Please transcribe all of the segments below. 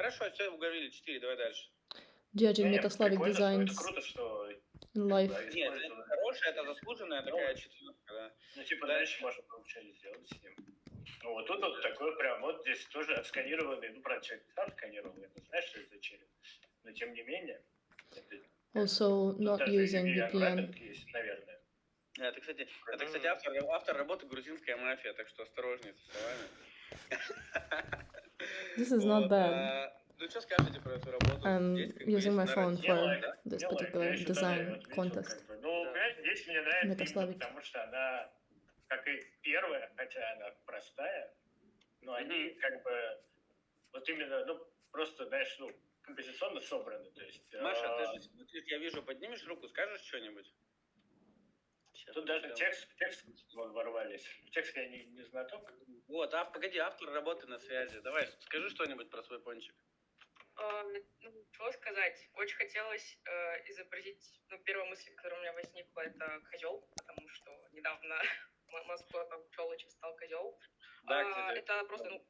Хорошо, все, уговорили, 4, давай дальше. Judging Не, metaslavic прикольно, что это designs круто, что in life. да, Нет, это использовано. хорошая, это заслуженная такая четверка, да. Ну, типа, Дальше. дальше можно было что-нибудь сделать с ним. Ну, вот тут вот такой прям, вот здесь тоже отсканированный, ну, правда, человек сам сканировал, это знаешь, что это за череп. Но, тем не менее, это, Also, тут not даже using VPN. unwrapping есть, наверное. Это, кстати, автор работы грузинская мафия, так что осторожнее со словами. This is not bad. Ну, что скажете про эту работу? I'm Есть, как бы, using есть my phone нарратив, for да? this Я particular еще тоже design отметил, contest. как бы, ну, понимаешь, здесь мне нравится именно Metaslavic. потому, что она, как и первая, хотя она простая, но они как бы, вот именно, ну, просто, знаешь, ну, композиционно собраны, то есть... Маша, ты же смотришь, я вижу, поднимешь руку, скажешь что-нибудь? Тут даже текст ворвались. В текст я не знаток. Вот, погоди, автор работы на связи. Давай, скажи что-нибудь про свой пончик. Что сказать? Очень хотелось изобразить, первая мысль, которая у меня возникла, это козел, потому что недавно маскотом Челочи стал козел. Да, кстати. Это просто,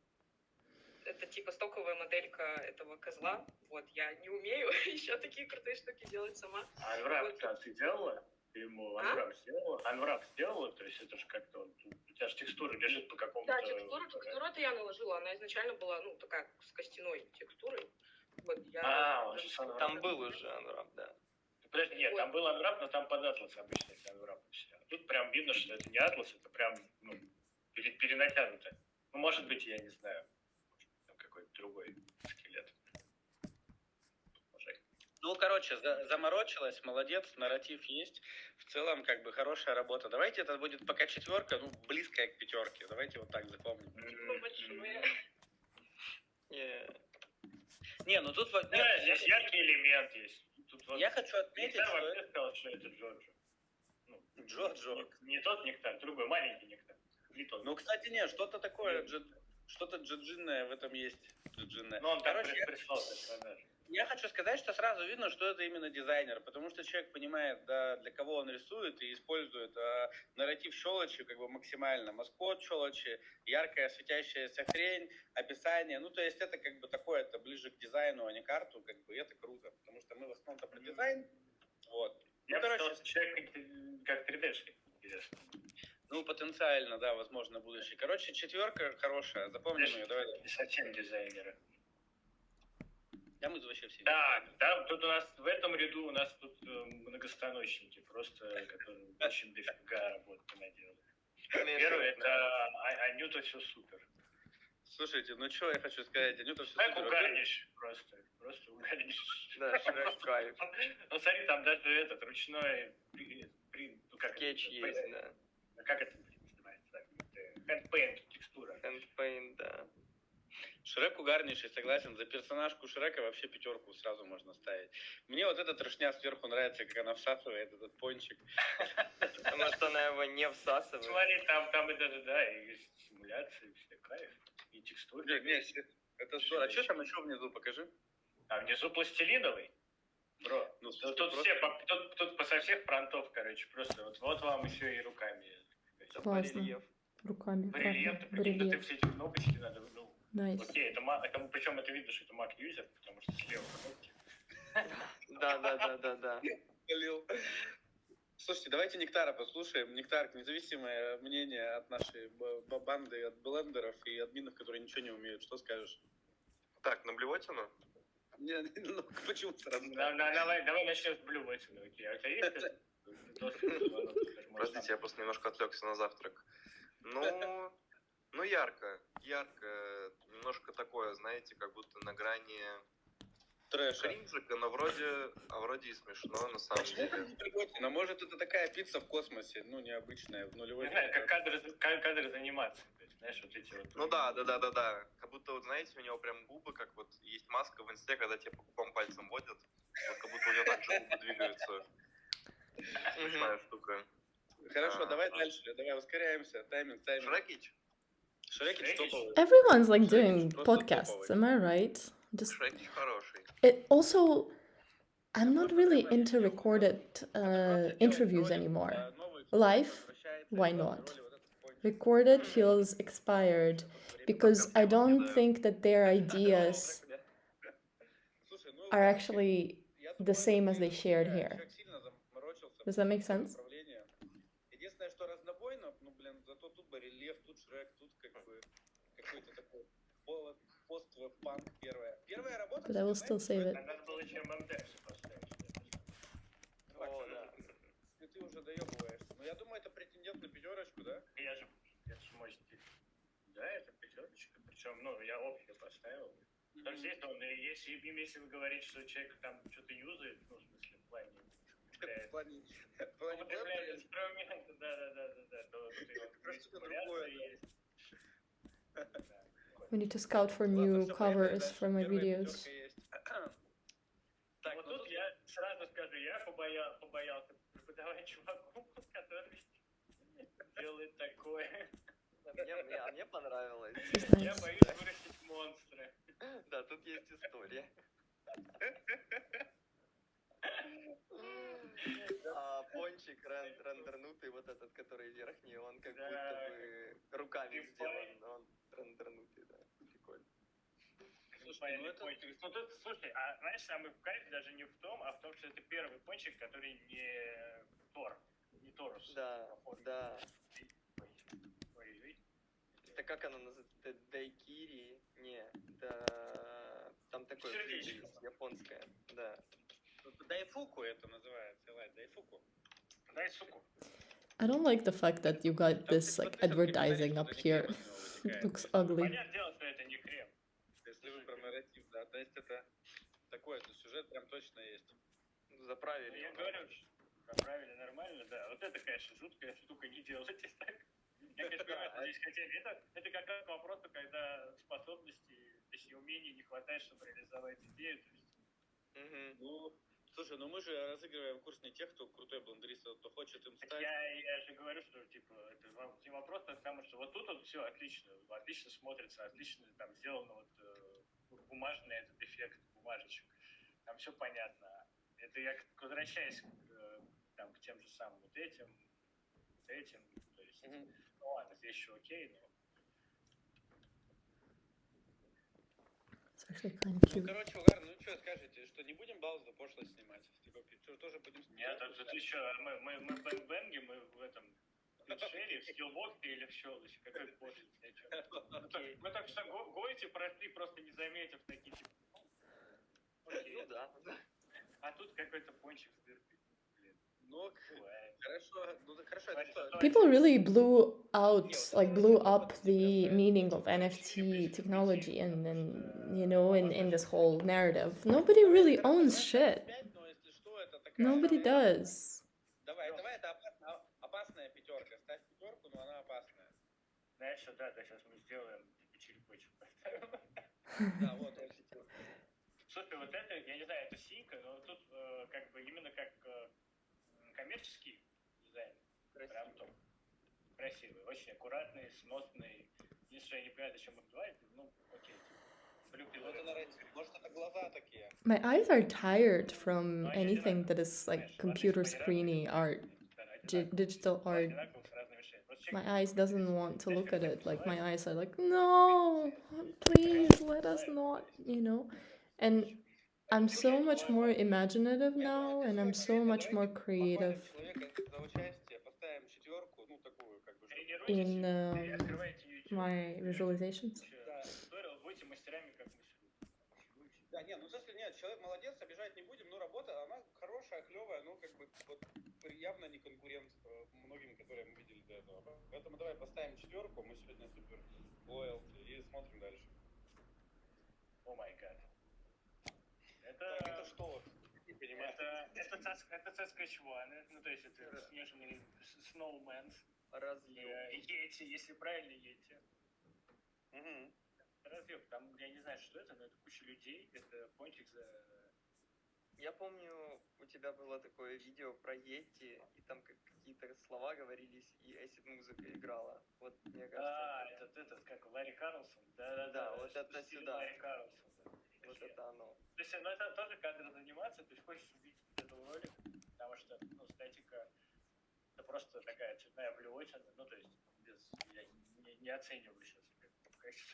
это типа стоковая моделька этого козла. Вот, я не умею еще такие крутые штуки делать сама. А анврап-то ты делала? Ты ему анврап сделала? Анврап сделала? То есть это же как-то, у тебя же текстура лежит по какому-то... Да, текстуру это я наложила. Она изначально была, такая, с костяной текстурой. Вот, там был уже анврап, да. Подожди, нет, там был анврап, но там под атлас обычно эти анврапы все. Тут прям видно, что это не атлас, это прям, перенатянуто. Ну, может быть, я не знаю, там какой-то другой скелет. Ну, короче, заморочилась, молодец, нарратив есть. В целом, как бы, хорошая работа. Давайте это будет пока 4, близкая к 5. Давайте вот так запомним. Не, ну тут... Да, здесь яркий элемент есть. Тут вот... Я хочу отметить, что... вообще сказал, что это Джорджо. Джорджо. Не тот нектар, другой, маленький нектар. Не тот. Ну, кстати, нет, что-то такое, что-то джиджинное в этом есть. Джиджинное. Ну, он так прислал персонаж. Я хочу сказать, что сразу видно, что это именно дизайнер, потому что человек понимает, да, для кого он рисует и использует нарратив щелочи как бы максимально. Маскот щелочи, яркая светящаяся хрень, описание. Ну, то есть это как бы такое, это ближе к дизайну, а не карту, как бы, и это круто, потому что мы в основном-то про дизайн. Вот. Я короче, человек как 3D-шник, интересно. Ну, потенциально, да, возможно, будущее. Короче, 4 хорошая, запомним ее, давай. Не совсем дизайнеры. Да, мы вообще все. Да, тут у нас в этом ряду у нас тут многостаночники, просто, которые очень дофига работы наделали. Первый это Анюта все супер. Слушайте, ну что я хочу сказать, Анюта все супер. Как угарнишь просто угарнишь. Да, Шрек кайф. Ну смотри, там даже этот ручной скетч есть, да. Как это называется? Handpaint текстура. Handpaint, да. Шрек угарнейший, согласен. За персонажку Шрека вообще 5 сразу можно ставить. Мне вот эта трошня сверху нравится, как она всасывает этот пончик. Потому что она его не всасывает. Смотри, там и даже, да, и симуляции, все кайф. И текстуры. Это здорово. А что там еще внизу, покажи? А внизу пластилиновый. Бро, тут со всех фронтов, короче, просто вот вам еще и руками. Классно. Руками. Бриллианты, прикинь, ты все эти кнопочки надо, Nice. Окей, причем это видно, что это Mac юзер, потому что слева кнопки. Да. Слушайте, давайте Нектара послушаем. Нектар, независимое мнение от нашей банды, от блендеров и админов, которые ничего не умеют. Что скажешь? Так, на блювотину? Ну, почему сразу? Давай начнем с блювотины. Окей, а у тебя есть? Подождите, я просто немножко отвлекся на завтрак. Ну, ярко, немножко такое, знаете, как будто на грани кринжика, но вроде и смешно, на самом деле. Но может это такая пицца в космосе, необычная, в нулевой. Не знаю, как кадры из анимации, знаешь, вот эти вот. Ну да, как будто, вот знаете, у него прям губы, как вот есть маска в инсте, когда тебе по губам пальцем водят, вот как будто у него так же губы двигаются. Смешная штука. Хорошо, давай дальше, давай ускоряемся, тайминг. Шрекич топовый. Everyone's like doing podcasts, am I right? Шрекич хороший. Also, I'm not really into recorded interviews anymore. Live, why not? Recorded feels expired because I don't think that their ideas are actually the same as they shared here. Человек сильно заморочился. Does that make sense? Единственное, что разнобойно, ну, блин, зато тут барельеф, тут Шрек, тут как бы какой-то такой пост-панк первая. Первая работа, But I will still save it. Надо было еще ММД поставить. О, да. Ты уже доебываешься. Но я думаю, это претендент на пятерочку, да? Это же мой стиль. Да, это пятерочка. Причем, ну, я общее поставил. Потому что если вы говорите, что человек там что-то юзает, ну, в смысле, в плане употребляет инструменты, да, то Просто другое, есть. We need to scout for new covers for my videos. Так, вот тут я сразу скажу, я побоялся преподавать чуваку, который делает такое. А мне понравилось. Nice. Я боюсь вырастить монстра. Да, тут есть история. А пончик рендернутый, вот этот, который верхний, он как будто бы руками сделан, но он рендернутый, да. Прикольно. Слушай, слушай, а знаешь, самый кайф даже не в том, а в том, что это первый пончик, который не Тор, не Торус. Да, да. Ой. Это как оно называется? Дайкири? Не, да... Там такое Сердечко. есть, японское, да. Дайфуку это называется, Элай, дайфуку. Дай суку. I don't like the fact that you got this like advertising up here. It looks ugly. Понятное дело, что это не крем. Если вы про нарратив, да, то есть это такой же сюжет прям точно есть. Заправили. Я говорю, правильно, нормально, да. Вот это, конечно, жуткая штука, не делайте так. Я, конечно, понимаю, что здесь хотели. Это как раз к вопросу, когда способностей, точнее, умений не хватает, чтобы реализовать идею. То есть... Ну, слушай, ну мы же разыгрываем курс не тех, кто крутой блендерист, а кто хочет им стать. Я же говорю, что типа это не вопрос, потому что вот тут вот все отлично смотрится, отлично там сделано вот бумажный этот эффект бумажечек. Там все понятно. Это я возвращаюсь к тем же самым вот этим. То есть, ну ладно, здесь еще окей, но... It's actually kind of Ну, cute. короче, Угар, ну что скажете, что не будем балл за пошлость снимать? Типа, что, тоже будем снимать? Нет, тут еще, мы в бэнге, мы в этом, в шере, в скиллбоксе или в щелочи, какой пошлость, мы так что гойте прошли, просто не заметив такие, типа, окей. Ну да. А тут какой-то пончик с дыркой. Ну, хорошо, ну хорошо, это что? People really blew up the meaning of NFT technology and in this whole narrative. Nobody really owns shit. Nobody does. Давай, это опасная пятерка. Ставь пятерку, но она опасная. Знаешь, что да, сейчас мы сделаем, типа, черепочек поставим. Да, вот. Слушай, вот это, я не знаю, это синька, но тут как бы именно как коммерческий дизайн. Прям топ. Красивый, очень аккуратный, сносный. Единственное, я не понимаю, зачем их два, ну, окей. Может, это глаза такие. My eyes are tired from anything that is like computer screeny art, digital art. My eyes doesn't want to look at it. Like my eyes are like, no, please let us not, And I'm so much more imaginative now, and I'm so much more creative in my visualizations. Да, нет, ну если нет, человек молодец, обижать не будем, но работа, она хорошая, клевая, ну как бы вот явно не конкурент многим, которые мы видели до этого. Поэтому давай поставим 4, мы сегодня супер loyalty и смотрим дальше. О май гад. Это что? Не понимаю. Это Saskatchewan, ну то есть это снежный snowman. Йети, если правильно Йети. Разъеб, там, я не знаю, что это, но это куча людей, это пончик за... Я помню, у тебя было такое видео про Йети, и там какие-то слова говорились, и acid-музыка играла. Вот, мне кажется... этот, как, Ларри Карлсон? Да, вот это сюда. Ларри Карлсон, да. Вот это оно. То есть, ну, это тоже кадровая анимация, то есть, хочешь увидеть эту ролик, потому что, ну, статика, это просто такая цветная блевотина, ну, то есть, я не оцениваю сейчас.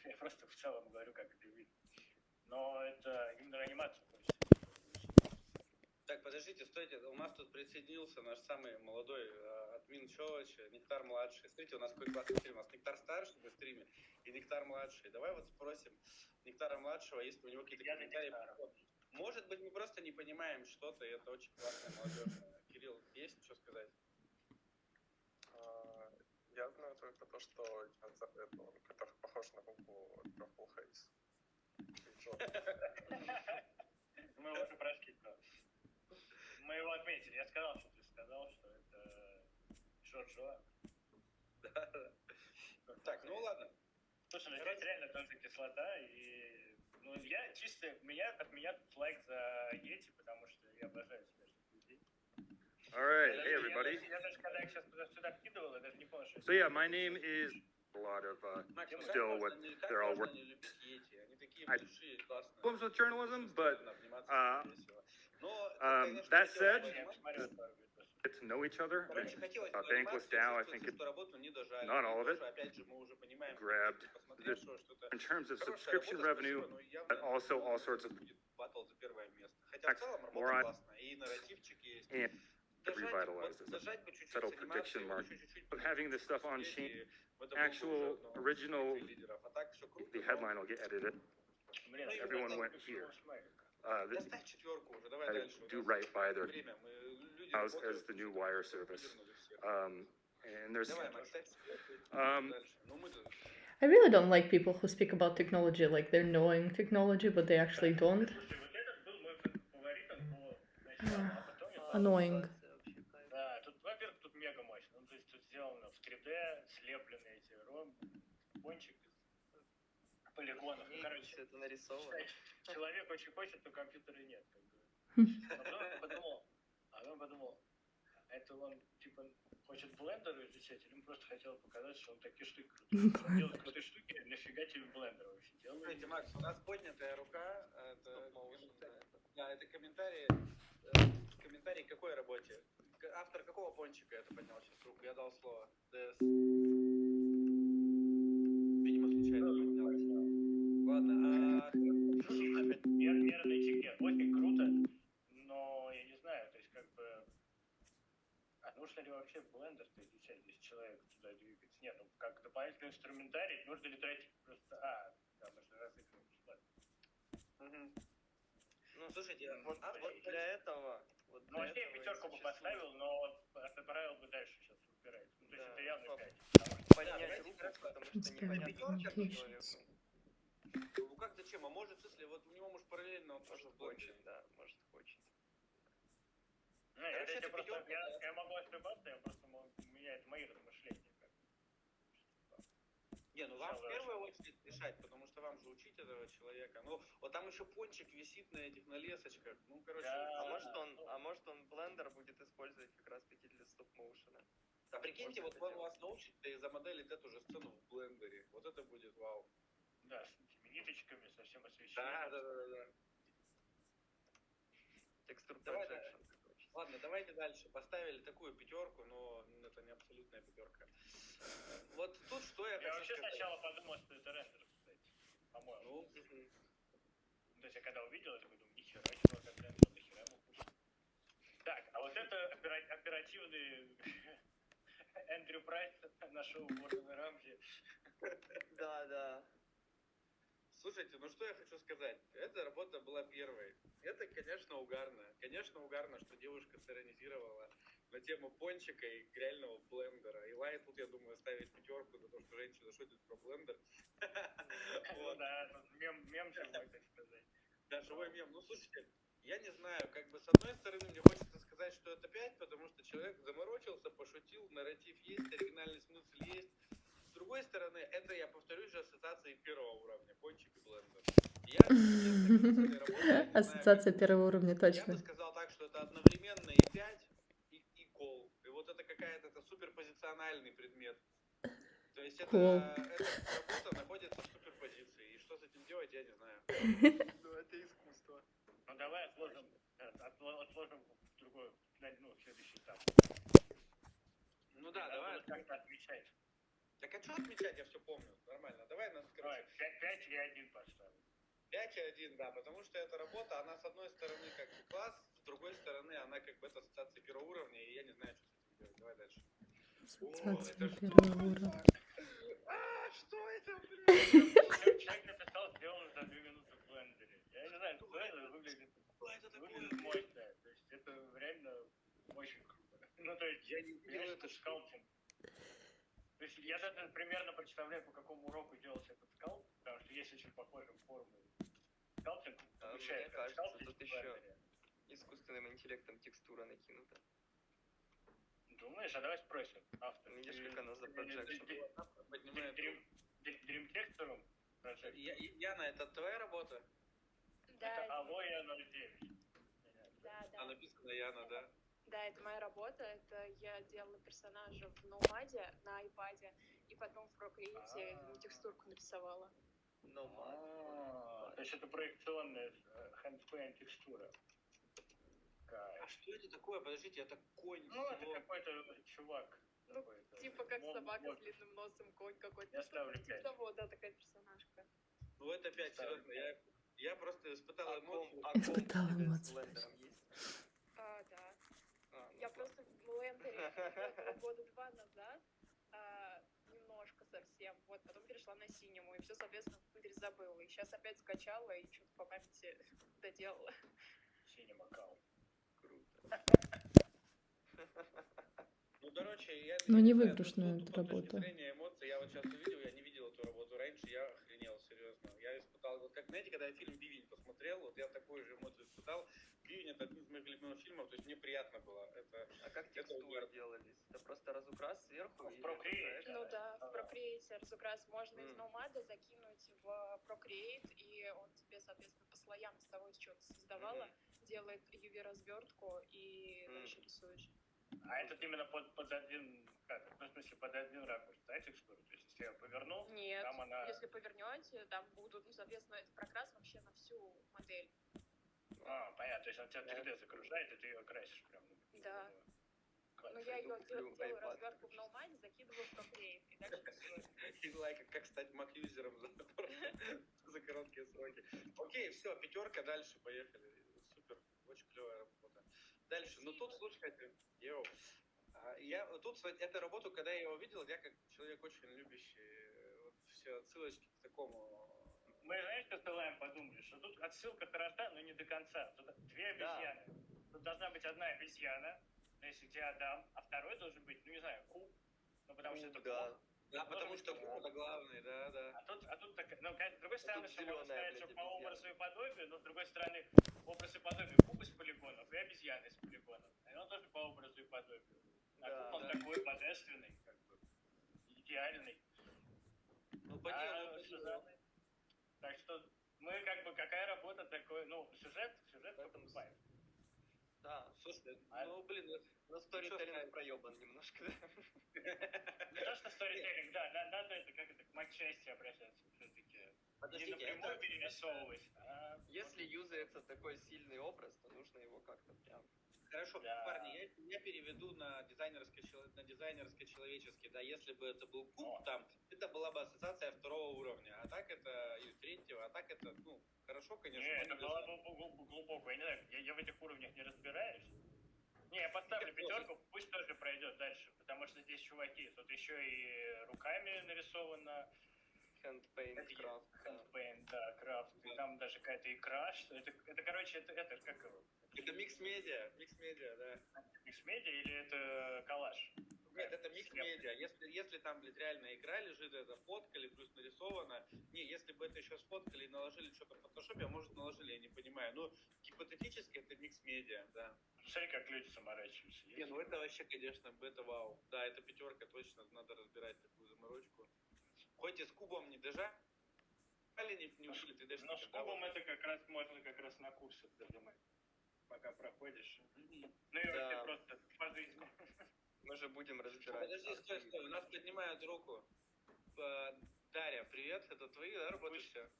Я просто в целом говорю, как это видно. Но это именно анимацию хочется. Смотрите, у нас тут присоединился наш самый молодой админ Щелочи, Нектар младший. Смотрите, у нас какой классный стрим. У нас Нектар старший на стриме и Нектар младший. Давай вот спросим Нектара младшего, есть у него какие-то комментарии. Может быть, мы просто не понимаем что-то, и это очень классная молодежь. Кирилл, есть что сказать? Я знаю только то, что это похож на букву Full Face. Мы уже прошли. Мы его отметили. Я сказал, что ты сказал, что это Джо-Джо. Так, ну ладно. Слушай, ну здесь реально тоже кислота, и ну я чисто, от меня тут лайк за Йети, потому что я обожаю смешных людей. All right, hey everybody. Я даже когда их сейчас сюда вкидывал, я даже не понял, что... So yeah, my name is a lot of still what they're all working. I problems with journalism, but that said, get to know each other. Bankless DAO, I think it's not all of it. Grabbed in terms of subscription revenue, but also all sorts of more on and revitalize this subtle prediction mark of having this stuff on chain. Actual original, the headline will get edited. Everyone went here. I do right by their house as the new wire service. And there's I really don't like people who speak about technology like they're knowing technology, but they actually don't. Annoying. Да, тут, во-первых, тут мега мощно. Ну, то есть тут сделано в 3D, слеплены эти пончик из полигонов. Короче, это нарисовано. Человек очень хочет, но компьютера нет. А потом подумал, это он, типа, хочет блендер изучать, или он просто хотел показать, что он такие штуки крутые. Он делает крутые штуки, нафига тебе блендер вообще делает? Смотрите, Макс, у нас поднятая рука. Это комментарий. Комментарий к какой работе? Автор какого пончика это поднял сейчас руку? Я дал слово. ДС. Видимо, случайно поднял. Ладно, Мерный этикет. Очень круто, но я не знаю, то есть как бы... А нужно ли вообще блендер-то изучать, если человек туда двигается? Нет, ну как дополнительный инструментарий, нужно ли тратить просто... Да, можно разыгрывать бесплатно. Ну, слушайте, вот для этого... Вот ну, вообще я пятерку бы поставил, но отправил бы дальше сейчас убирать. Ну, то есть это явно 5. Поднять руку, потому что непонятно, что человеку. Ну как зачем? А может, если вот у него может параллельно он тоже хочет, да, может хочет. Ну, я могу ошибаться, я просто у меня это мои размышления. Не, ну вам в первую очередь решать, потому что вам же учить этого человека. Ну, вот там еще пончик висит на этих, на лесочках. Ну, короче. Да, а может он блендер будет использовать как раз таки для стоп-моушена. А прикиньте, вот он вас научит за моделить эту же сцену в блендере. Вот это будет вау. Да, с этими ниточками, совсем освещением. Да. Текстур projection. Ладно, давайте дальше. Поставили такую пятерку, но это не абсолютная пятерка. Вот тут что я хочу вообще сказать. сначала подумал, что это рендер, кстати. По-моему. То есть я когда увидел, я такой думаю, нихера, чего как рендер, нахера ему пушить. Так, а вот это оперативный Эндрю Прайс на шоу Гордона Рамзи. Да. Слушайте, ну что я хочу сказать. Эта работа была первой. Это, конечно, угарно. Конечно, угарно, что девушка сиронизировала на тему пончика и реального блендера. И Лай тут, я думаю, ставить пятерку за то, что женщина шутит про блендер. Ну да, мем живой, так сказать. Да, живой мем. Ну, слушайте, я не знаю, как бы с одной стороны мне хочется сказать, что это 5, потому что человек заморочился, пошутил, нарратив есть, оригинальный смысл есть. С другой стороны, это, я повторюсь же, ассоциации первого уровня, пончик и блендер. Ассоциация первого уровня, точно. Я бы сказал так, что это одновременно и 5, и кол. И вот это какая-то суперпозициональный предмет. То есть эта работа находится в суперпозиции. И что с этим делать, я не знаю. Ну, это искусство. Ну, давай отложим в другой, следующий этап. Ну да, давай. Как-то отмечать. Так а что отмечать, я все помню. Нормально. Давай, короче. 5 и 1 поставим. 5 и 1, да, потому что эта работа, она с одной стороны как бы класс, с другой стороны она как бета-ассоциация первого уровня, и я не знаю, что с этим делать. Давай дальше. Ассоциация первого уровня. Что это, блядь? Человек написал, сделано за 2 минуты в блендере. Я не знаю, что это выглядит мощно. То есть это реально очень круто. Ну, то есть, Я не видел это скалпинг. То есть я даже примерно представляю, по какому уроку делался этот скалп, потому что есть очень похожие формы. Скалпинг Мне кажется, тут еще искусственным интеллектом текстура накинута. Думаешь, а давай спросим автора. Видишь, как она за projection. поднимает. Dream Texture Project. Яна, это твоя работа? Да, Это Алоя 09. да, А написано Яна, да? Да, это моя работа. Это я делала персонажа в Ноумаде на айпаде, и потом в Procreate ему текстурку нарисовала. То есть это проекционная handpaint текстура. А что это такое? Подождите, это конь. Ну, это какой-то чувак. Ну, типа как собака с длинным носом, конь какой-то. Я ставлю Типа 5. того, да, такая персонажка. Ну это опять серьезно. Я просто испытал эмоцию. Испытал эмоцию. Да. Я просто в блендере года 2 назад немножко совсем, вот, потом перешла на синему, и все, соответственно, в блендере забыла. И сейчас опять скачала и что-то по памяти доделала. Синим аккаунт. Круто. Ну, короче, я... Ну, не знаю, выигрышную тут эту с точки работу. зрения эмоций, я вот сейчас увидел, я не видел эту работу раньше, я охренел, серьезно. Я испытал, вот как, знаете, когда я фильм «Бивень» посмотрел, вот я такую же эмоцию испытал. «Бивень» — это один из моих любимых фильмов, то есть мне приятно было. А как текстуры делались? Это просто разукрас сверху? В Procreate. Ну да, в Procreate разукрас можно из Nomad закинуть в Procreate, и он тебе, соответственно, по слоям из того, из чего ты создавала, делает UV-развертку, и дальше рисуешь. А этот именно под один, ну, в смысле, под один ракурс, да, текстуру? То есть, если я повернул, Нет, там она... если повернете, там будут, ну, соответственно, это прокрас вообще на всю модель. Понятно, то есть он тебя 3D загружает, и ты ее красишь прям. Да. Ну, я ее делаю развертку в Nomad, закидываю в Procreate, и дальше рисую. И лайка, как стать мак-юзером за короткие сроки. Окей, все, 5, дальше, поехали. Супер, очень клевая работа. Дальше, ну тут, слушайте, тут эту работу, когда я ее увидел, я как человек очень любящий вот все отсылочки к такому... Мы, знаешь, что с Лаем подумали, что тут отсылка хороша, но не до конца. Тут 2 обезьяны. Тут должна быть одна обезьяна, но если где Адам, а второй должен быть, ну не знаю, куб, ну потому что это куб. Да, потому что куб это главный, да. А тут так, ну, с другой стороны, что можно сказать, что по образу и подобию, но с другой стороны, образ и подобие куб из полигонов и обезьяны из полигонов. И он тоже по образу и подобию. А куб он такой божественный, как бы, идеальный. Ну, по делу. Так что мы как бы, какая работа такой, ну, сюжет покупаем. Да, слушай, ну, блин, но сторителлинг проебан немножко, да? Не то, что сторителлинг, да, надо это как это к матчасти обращаться все-таки. Не напрямую перерисовывать. Если юзается такой сильный образ, то нужно его как-то прям... Хорошо, парни, я переведу на дизайнерско-человеческий, да, если бы это был куб, там, это была бы ассоциация 2 уровня, а так это, или 3, а так это, ну, хорошо, конечно. Не, это было бы глубоко, я не знаю, я в этих уровнях не разбираюсь. Не, я поставлю 5, пусть тоже пройдет дальше, потому что здесь чуваки, тут еще и руками нарисовано. Handpaint, крафт. Handpaint, да, крафт, и там даже какая-то икра, что это короче, это как его? Это микс-медиа, да. Микс-медиа или это коллаж? Нет, это микс-медиа. Если там, блядь, реально игра лежит, это фоткали, плюс нарисовано. Не, если бы это еще сфоткали и наложили что-то в фотошопе, а может наложили, я не понимаю. Ну, гипотетически это микс-медиа, да. Смотри, как люди заморачиваются. Не, ну это вообще, конечно, это вау. Да, это 5, точно, надо разбирать такую заморочку. Хоть и с кубом не дожали, не ушли, ты даже... Но с кубом это как раз можно как раз на курсе придумать, пока проходишь. Ну и вообще просто по жизни. Мы же будем разбирать. Подожди, стой, у нас поднимают руку. Дарья, привет, это твои, да, работы все?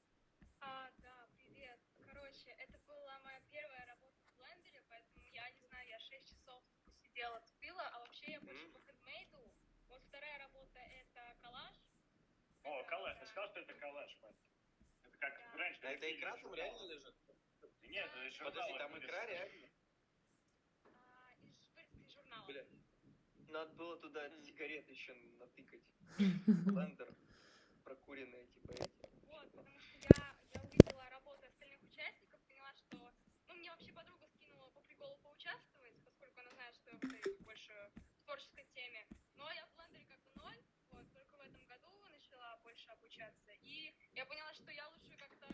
Да, привет. Короче, это была моя первая работа в блендере, поэтому я не знаю, я 6 часов сидела, тупила, а вообще я больше по хендмейду. Вот вторая работа это коллаж. О, коллаж, ты сказал, что это коллаж, Пать? Это как раньше. А это икра там реально лежит? Нет, это еще. Подожди, там икра реально? стало. Бля. Надо было туда сигарет еще натыкать. Блендер. Прокуренные, типа эти. Вот, потому что я увидела работу остальных участников, поняла, что... Ну, мне вообще подруга скинула по приколу поучаствовать, поскольку она знает, что я в этой больше в творческой теме. Но я в блендере как бы ноль, вот, только в этом году начала больше обучаться. И я поняла, что я лучше как-то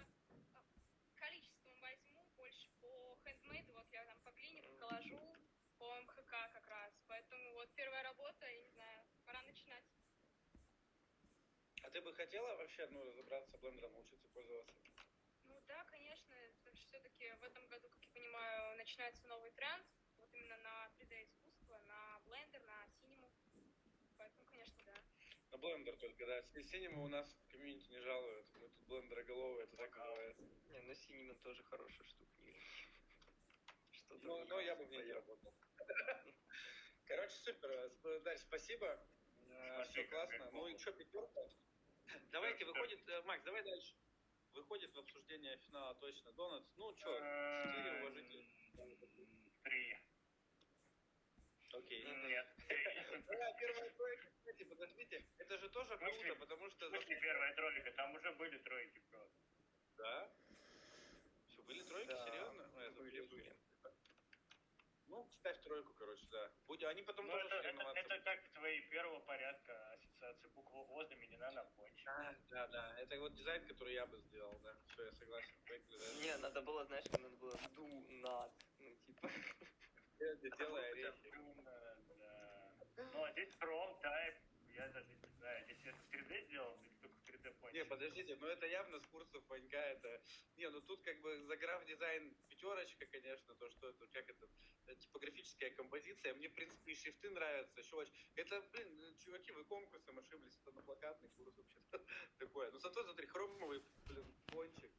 количеством возьму больше по хендмейду, вот я там по глине, по коллажу, по МХК как раз. Поэтому вот первая работа, я не знаю, пора начинать. А ты бы хотела вообще, ну, разобраться с блендером, научиться пользоваться? Ну да, конечно, это все-таки в этом году, как я понимаю, начинается новый тренд, вот именно на 3D искусство, на блендер, на синему, поэтому, конечно, да. На блендер только, да. Синему у нас в комьюнити не жалуют. Мы тут блендероголовые, это так бывает. Не, ну Синеман тоже хорошая штука. Что-то Ну, я бы в ней не работал. Короче, супер. Дальше спасибо. Все классно. Ну и что, пятерка? Давайте, выходит, Макс, давай дальше. Выходит в обсуждение финала точно Донатс. Ну, что, 4 уважителя. 3. Окей. Нет, 3. Да, первая тройка, кстати, подождите. Это же тоже круто, потому что... В смысле первая тройка? Там уже были тройки просто. Да? Что, были тройки? Да, Серьезно? были. Ну, ставь тройку, короче, да. Они потом Ну, тоже соревноваться. это как твои первого порядка ассоциации букву О заменена на пончик. Да. Это вот дизайн, который я бы сделал, да. Все, я согласен. Поехали дальше. Не, надо было, знаешь, как надо было do not. Ну, типа. Делай орехи. Да. Ну, а здесь from, type, я даже не знаю, если это в 3D сделано, или только в 3D пончик. Не, подождите, ну это явно с курсов Ванька, это... Не, ну тут как бы за граф-дизайн пятерочка, конечно, то, что это, как это, типографическая композиция. Мне, в принципе, и шрифты нравятся, чувач. Это, блин, чуваки, вы конкурсом ошиблись, это на плакатный курс вообще-то такое. Ну зато, смотри, хромовый, блин, пончик.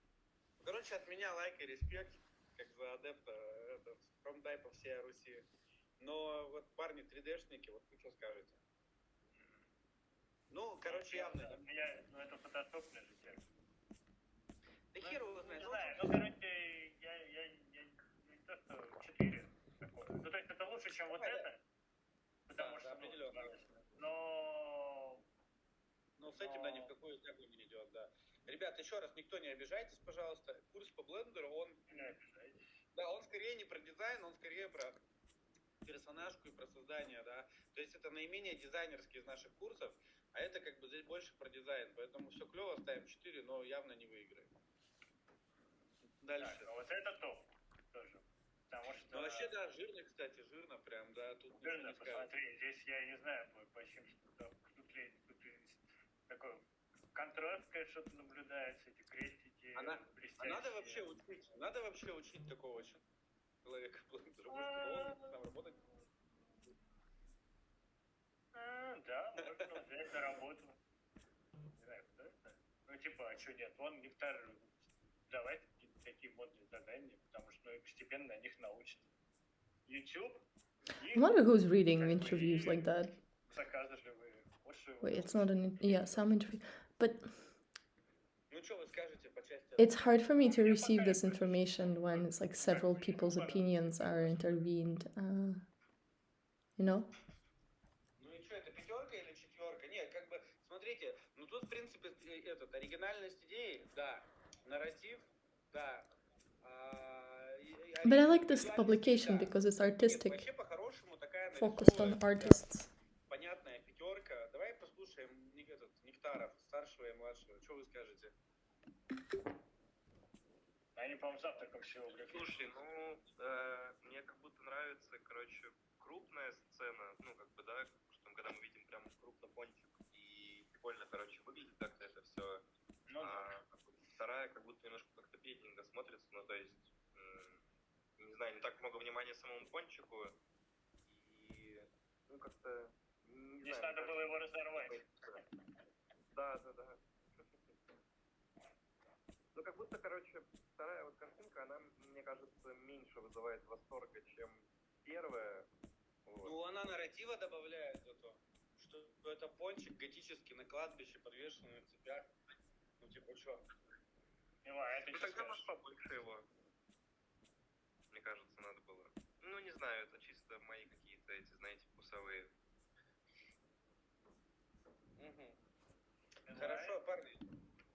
Короче, от меня лайк и респект, как за адепта, это, фромтайпа всей Руси. Но вот парни 3D-шники, вот вы что скажете? Ну, короче, явно. Ну, это фотошопный же текст. Да хер его знает. Не знаю, ну, короче, я не то, что 4 такое. Ну, то есть это лучше, чем вот это, потому что, определенно. Но... Ну, с этим, да, ни в какую тягу не идет, да. Ребят, еще раз, никто не обижайтесь, пожалуйста. Курс по блендеру, он... Не обижайтесь. Да, он скорее не про дизайн, он скорее про персонажку и про создание, да. То есть это наименее дизайнерский из наших курсов, а это как бы здесь больше про дизайн. Поэтому все клево, ставим 4, но явно не выиграем. Дальше. Так, ну вот это топ тоже. Потому что... Ну вообще, да, жирно, кстати, жирно прям, да. Тут жирно, посмотри, здесь я не знаю, по чем тут такой контраст, конечно, что-то наблюдается, эти крестики блестящие. Надо вообще учить такого человека блендера. Он там работать. Да, можно взять на работу. Не знаю, кто это. Ну, типа, а что нет? Вон Нектар давай какие-то такие модные задания, потому что постепенно на них научат. YouTube. I wonder who's reading interviews like that. Заказы живые. Wait, it's not an... Yeah, some interview. But... Ну, что вы скажете по части... It's hard for me to receive this information when it's like several people's opinions are intervened. You know? Ну и что, это пятерка или четверка? Нет, как бы, смотрите, ну тут, в принципе, оригинальность идеи, да, нарратив, да. But I like this publication because it's artistic, вообще, по-хорошему, такая focused on artists. Понятная пятерка. Давай послушаем Нектаров, старшего и младшего. Что вы скажете? Они, по-моему, завтраком всего графически. Слушай, ну, мне как будто нравится, короче, крупная сцена, ну, как бы, да, что когда мы видим прям крупно пончик, и прикольно, короче, выглядит как-то это все. Ну, Вторая как будто немножко как-то бедненько смотрится, ну, то есть, не знаю, не так много внимания самому пончику, и, ну, как-то... Здесь знаю, надо было его разорвать. Да. Ну, как будто, короче, вторая вот картинка, она, мне кажется, меньше вызывает восторга, чем первая. Вот. Ну, она нарратива добавляет зато, что это пончик готический на кладбище, подвешенный на цепях. Ну, типа, что? Это ну, тогда может побольше его. Мне кажется, надо было. Ну, не знаю, это чисто мои какие-то какие-то эти, знаете, вкусовые. Хорошо, парни.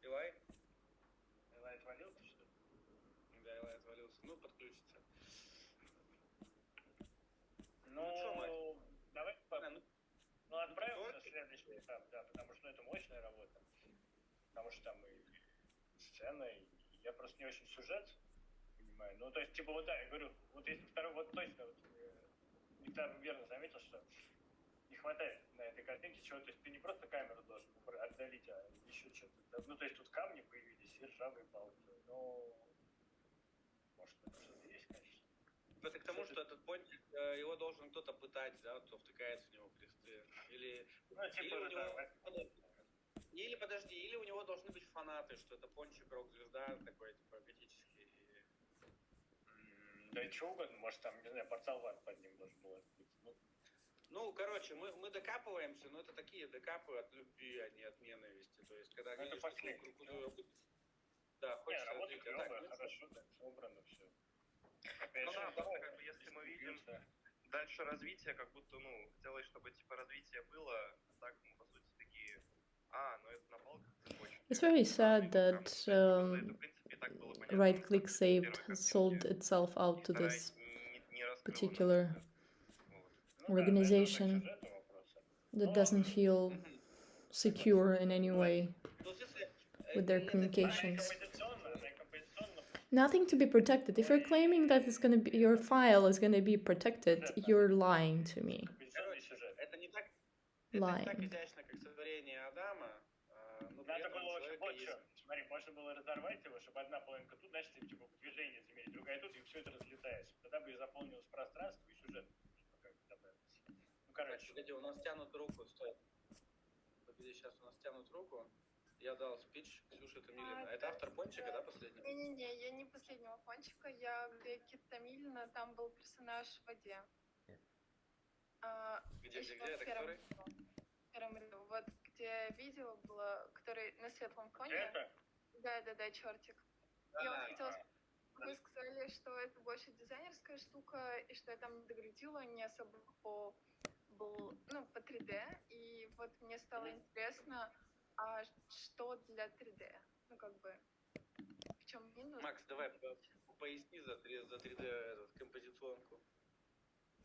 Илай? Илай отвалился, что ли? Да, Илай отвалился. Ну, подключится. Ну, давай отправим Кто? на следующий этап, да, потому что это мощная работа. Потому что там и сцена, и я просто не очень сюжет понимаю. Ну, то есть, типа, вот да, я говорю, вот если второй, вот точно, вот, Виктор верно заметил, что не хватает на этой картинке чего-то, то есть ты не просто камеру должен отдалить, а еще что-то. Ну, то есть тут камни появились и ржавые палки. Ну, может, это что-то есть, конечно. Это к тому, что этот пончик, его должен кто-то пытать, да, кто втыкает в него кресты. Или, ну, типа, или у него... Или, подожди, или у него должны быть фанаты, что это пончик рок-звезда такой, типа, готический. Да и что угодно, может, там, не знаю, портал вар под ним должен был открыть. Ну, короче, мы докапываемся, но это такие докапы от любви, а не от ненависти. То есть, когда видишь такую крутую работу, да, хочется работа ответить. клёвая, хорошо, так, собрано все. Ну да, просто как бы если мы видим дальше развитие, как будто, ну, хотелось, чтобы типа развитие было, а так, ну, по сути, такие, ну это на палках цепочки. It's very sad that right-click saved sold itself out to this particular organization that doesn't feel secure in any way with their communications. Nothing to be protected. If you're claiming that it's gonna be your file is gonna be protected, you're lying to me. Это не так Lying. изящно, как сотворение Адама. Надо было очень вот что. Смотри, можно было разорвать его, чтобы одна половинка тут, значит, типа движение заменить, другая тут, и все это разлетается. Тогда бы и заполнилось пространство, и сюжет. Ну, короче. Погоди, у нас тянут руку, стой. Погоди, сейчас у нас тянут руку. Я дал спич Ксюше Томилина. Это автор пончика, да, последний? Не-не-не, я не последнего пончика, я где Кит Томилина, там был персонаж в воде. Где, это который? Вот где видео было, который на светлом фоне. Это? Да, чертик. Я вот хотела сказать, вы сказали, что это больше дизайнерская штука, и что я там не доглядела, не особо по 3D, и вот мне стало интересно, а что для 3D? Ну, как бы, в чем минус? Макс, давай поясни за 3D композиционку.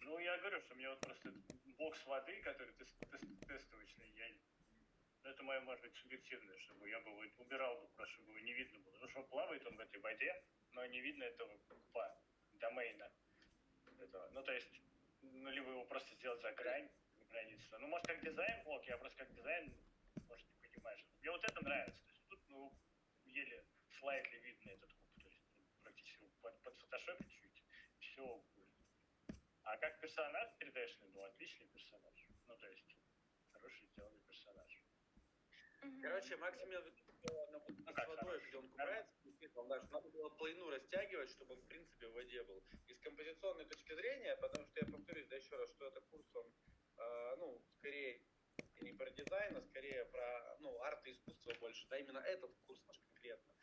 Ну, я говорю, что мне вот просто бокс воды, который тестовочный, это мое, может быть, субъективное, чтобы я бы его убирал, просто чтобы его не видно было. Ну, что плавает он в этой воде, но не видно этого купа, домейна. Этого. Ну, то есть, либо его просто сделать за границу. Ну, может, как дизайн, я просто как дизайн, может, не понимаешь. Мне вот это нравится. То есть, тут, еле слайдли видно этот куб. То есть, практически под фотошопе чуть, все будет. А как персонаж 3D-шный, отличный персонаж. Ну, то есть, хороший сделанный персонаж. Короче, Макс имел в виду, с водой, где он купается, надо было плейну растягивать, чтобы он, в принципе, в воде был. И с композиционной точки зрения, потому что я повторюсь, да, еще раз, что это курс, он, скорее не про дизайн, а скорее про, арт и искусство больше, да, именно этот курс наш конкретно.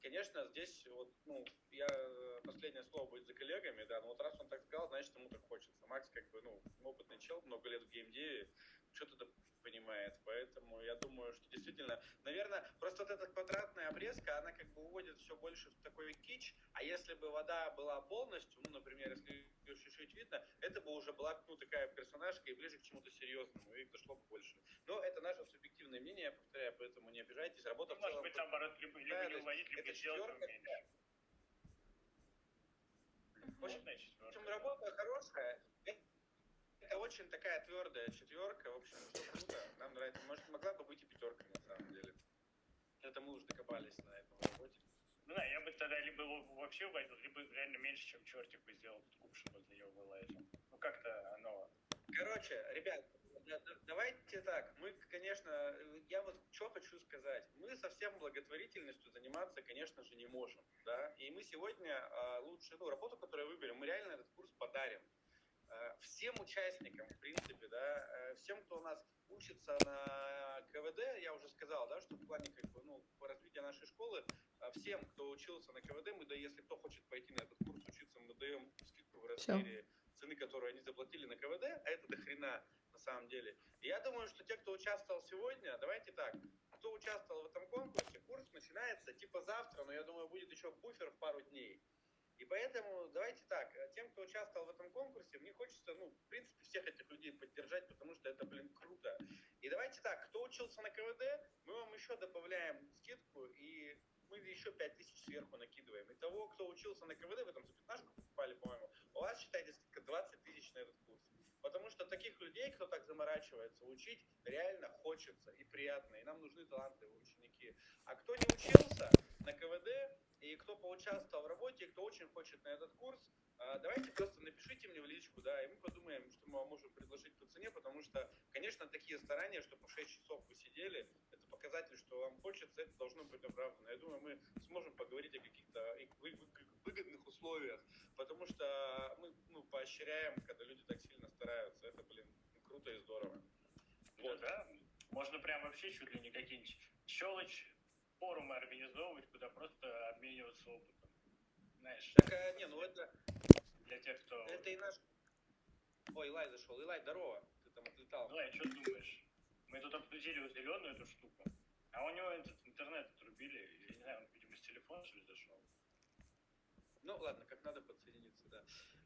Конечно, здесь я последнее слово будет за коллегами, да, но вот раз он так сказал, значит, ему так хочется. Макс, как бы, опытный чел, много лет в геймдеве, что-то понимает, поэтому я думаю, что действительно, наверное, просто вот эта квадратная обрезка, она как бы уводит все больше в такой кич, а если бы вода была полностью, например, если ее чуть-чуть видно, это бы уже была, такая персонажка и ближе к чему-то серьезному, и дошло бы больше. Но это наше субъективное мнение, я повторяю, поэтому не обижайтесь, работа в целом... Может быть, наоборот, либо не уводить, либо сделать меньше. В общем, работа хорошая. Это очень такая твердая четверка, в общем, все круто, нам нравится. Может, могла бы быть и пятерка, на самом деле. Это мы уже докопались на этом работе. Ну да, я бы тогда либо его вообще уводил, либо реально меньше, чем чертик бы сделал этот куб, чтобы он за него вылазил. Ну, как-то оно... Короче, ребят, давайте так, мы, конечно, я вот что хочу сказать. Мы совсем благотворительностью заниматься, конечно же, не можем, да, и мы сегодня лучше, работу, которую выберем, мы реально этот курс подарим. Всем участникам, в принципе, да, всем, кто у нас учится на КВД, я уже сказал, да, что в плане по развитию нашей школы, всем, кто учился на КВД, если кто хочет пойти на этот курс учиться, мы даем скидку в размере цены, которую которую они заплатили на КВД, а это до хрена на самом деле. И я думаю, что те, кто участвовал сегодня, давайте так, кто участвовал в этом конкурсе, курс начинается типа завтра, но я думаю, будет еще буфер в пару дней. И поэтому давайте так, тем, кто участвовал в этом конкурсе, мне хочется, ну, в принципе, всех этих людей поддержать, потому что это, блин, круто. И давайте так, кто учился на КВД, мы вам еще добавляем скидку, и мы еще 5000 сверху накидываем. И того, кто учился на КВД, вы там за 15 покупали, по-моему, у вас, считайте, скидка 20 000 на этот курс. Потому что таких людей, кто так заморачивается, учить реально хочется и приятно, и нам нужны талантливые ученики. А кто не учился на КВД, и кто поучаствовал в работе, и кто очень хочет на этот курс, давайте просто напишите мне в личку, да, и мы подумаем, что мы вам можем предложить по цене, потому что, конечно, такие старания, что по 6 часов вы сидели, это показатель, что вам хочется, это должно быть оправдано. Я думаю, мы сможем поговорить о каких-то выгодных условиях, потому что мы поощряем, когда люди так сильно стараются. Это, блин, круто и здорово. Вот, да. Можно прям вообще чуть ли не какие-нибудь щелочь форумы организовывать, куда просто обмениваться опытом. Знаешь? Так, не, ну это... Для тех, кто... Это и наш... Ой, Илай зашел. Илай, здорово. Ты там отлетал. Илай, что думаешь? Мы тут обсудили вот зеленую эту штуку, а у него этот интернет отрубили. Я не знаю, он, видимо, с телефона, что ли, зашел. Ну, ладно, как надо подсоединиться, да.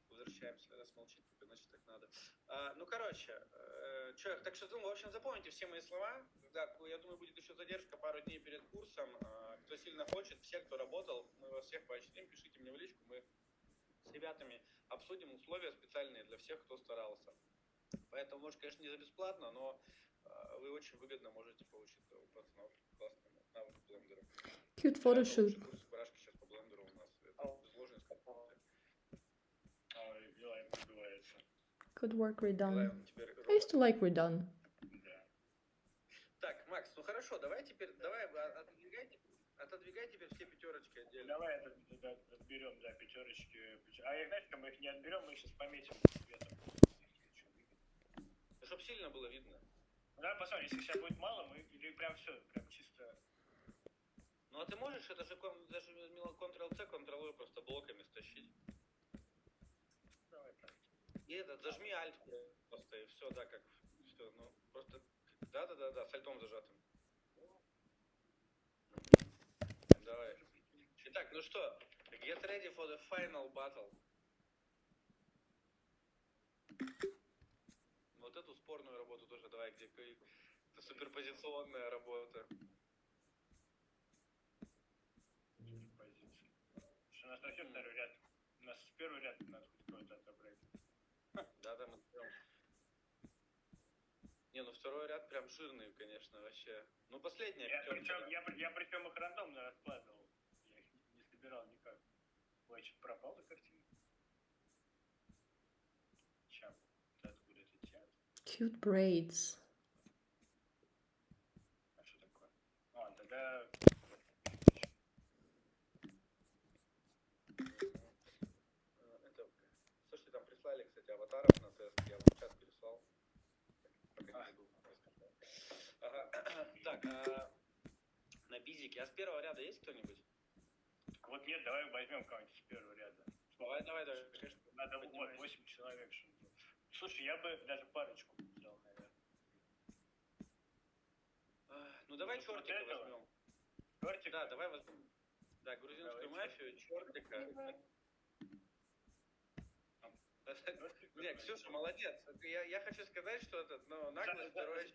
Возвращаемся, раз молчит, значит так надо. Ну, короче, так что, в общем, запомните все мои слова. Да, я думаю, будет еще задержка пару дней перед курсом. Кто сильно хочет, все, кто работал, мы вас всех поощрим, пишите мне в личку, мы с ребятами обсудим условия специальные для всех, кто старался. Поэтому, может, конечно, не за бесплатно, но вы очень выгодно можете получить у пацанов классный навык блендера. Cute photo shoot. Курс барашки сейчас по блендеру у нас. Это сложность какая-то. Илай пробивается. Good work, redone. I used to like redone. Да. Так, Макс, ну хорошо, давай отодвигай теперь все пятерочки отдельно. Давай отберем, да, пятерочки. А я, знаешь, мы их не отберем, мы их сейчас пометим цветом. Чтоб сильно было видно. Ну, давай посмотрим, если сейчас будет мало, мы или прям все, прям чисто... Ну а ты можешь, это же даже Ctrl-C, Ctrl-V просто блоками стащить. Давай так. И этот, зажми Alt просто, и все, да, как, все, ну, просто, да, с альтом зажатым. Давай. Итак, ну что, get ready for the final battle. Вот эту спорную работу тоже давай, где это суперпозиционная работа. Позиции. Что у нас вообще второй ряд. У нас первый ряд надо хоть какой-то отобрать. Да, мы берем. Не, ну второй ряд прям жирный, конечно, вообще. Ну, последняя пятерка. Я причем их рандомно раскладывал. Я их не собирал никак. Ой, что-то пропала картинка. Чап. Откуда это чат? Cute braids. А что такое? Тогда... Слушайте, там прислали, кстати, аватаров на тест. Я вам в чат переслал. Ага. Так, на бизике. А с первого ряда есть кто-нибудь? Вот нет, давай возьмем кого-нибудь с первого ряда. Давай. Конечно, надо вот 8 человек. Чтобы... Слушай, я бы даже парочку взял, наверное. Ну давай Вот чертика этого? возьмем. Чертик? Да, давай возьмем. Да, грузинскую мафию, чертика. Нет, Ксюша, молодец. Я хочу сказать, что этот, ну, наглость второй...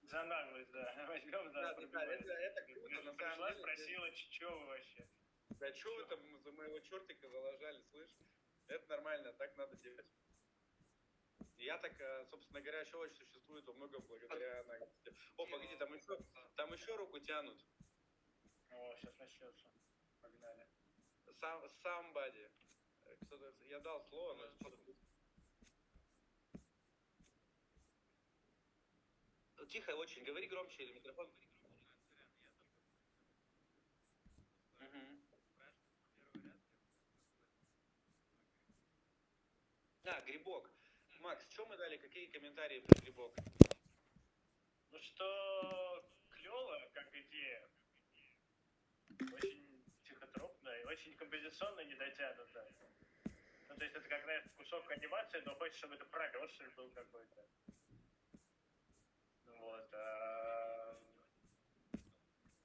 За наглость, да. Возьмем, да. Это круто, на самом Пришла, деле. спросила, что вы вообще? Да что вы там за моего чертика залажали, слышь? Это нормально, так надо делать. Я так, собственно говоря, щелочь существует во многом благодаря наглости. О, погоди, там еще руку тянут. О, сейчас начнется. Погнали. Somebody. Кто-то, я дал слово, но что-то... Тихо очень, говори громче, или микрофон. Грибок. Макс, что мы дали, какие комментарии про грибок? Ну что, клево, как идея. Очень психотропно и очень композиционно недотянуто. Ну, то то есть это как, знаешь, кусок анимации, но хочешь, чтобы это прогресс был какой-то. Вот.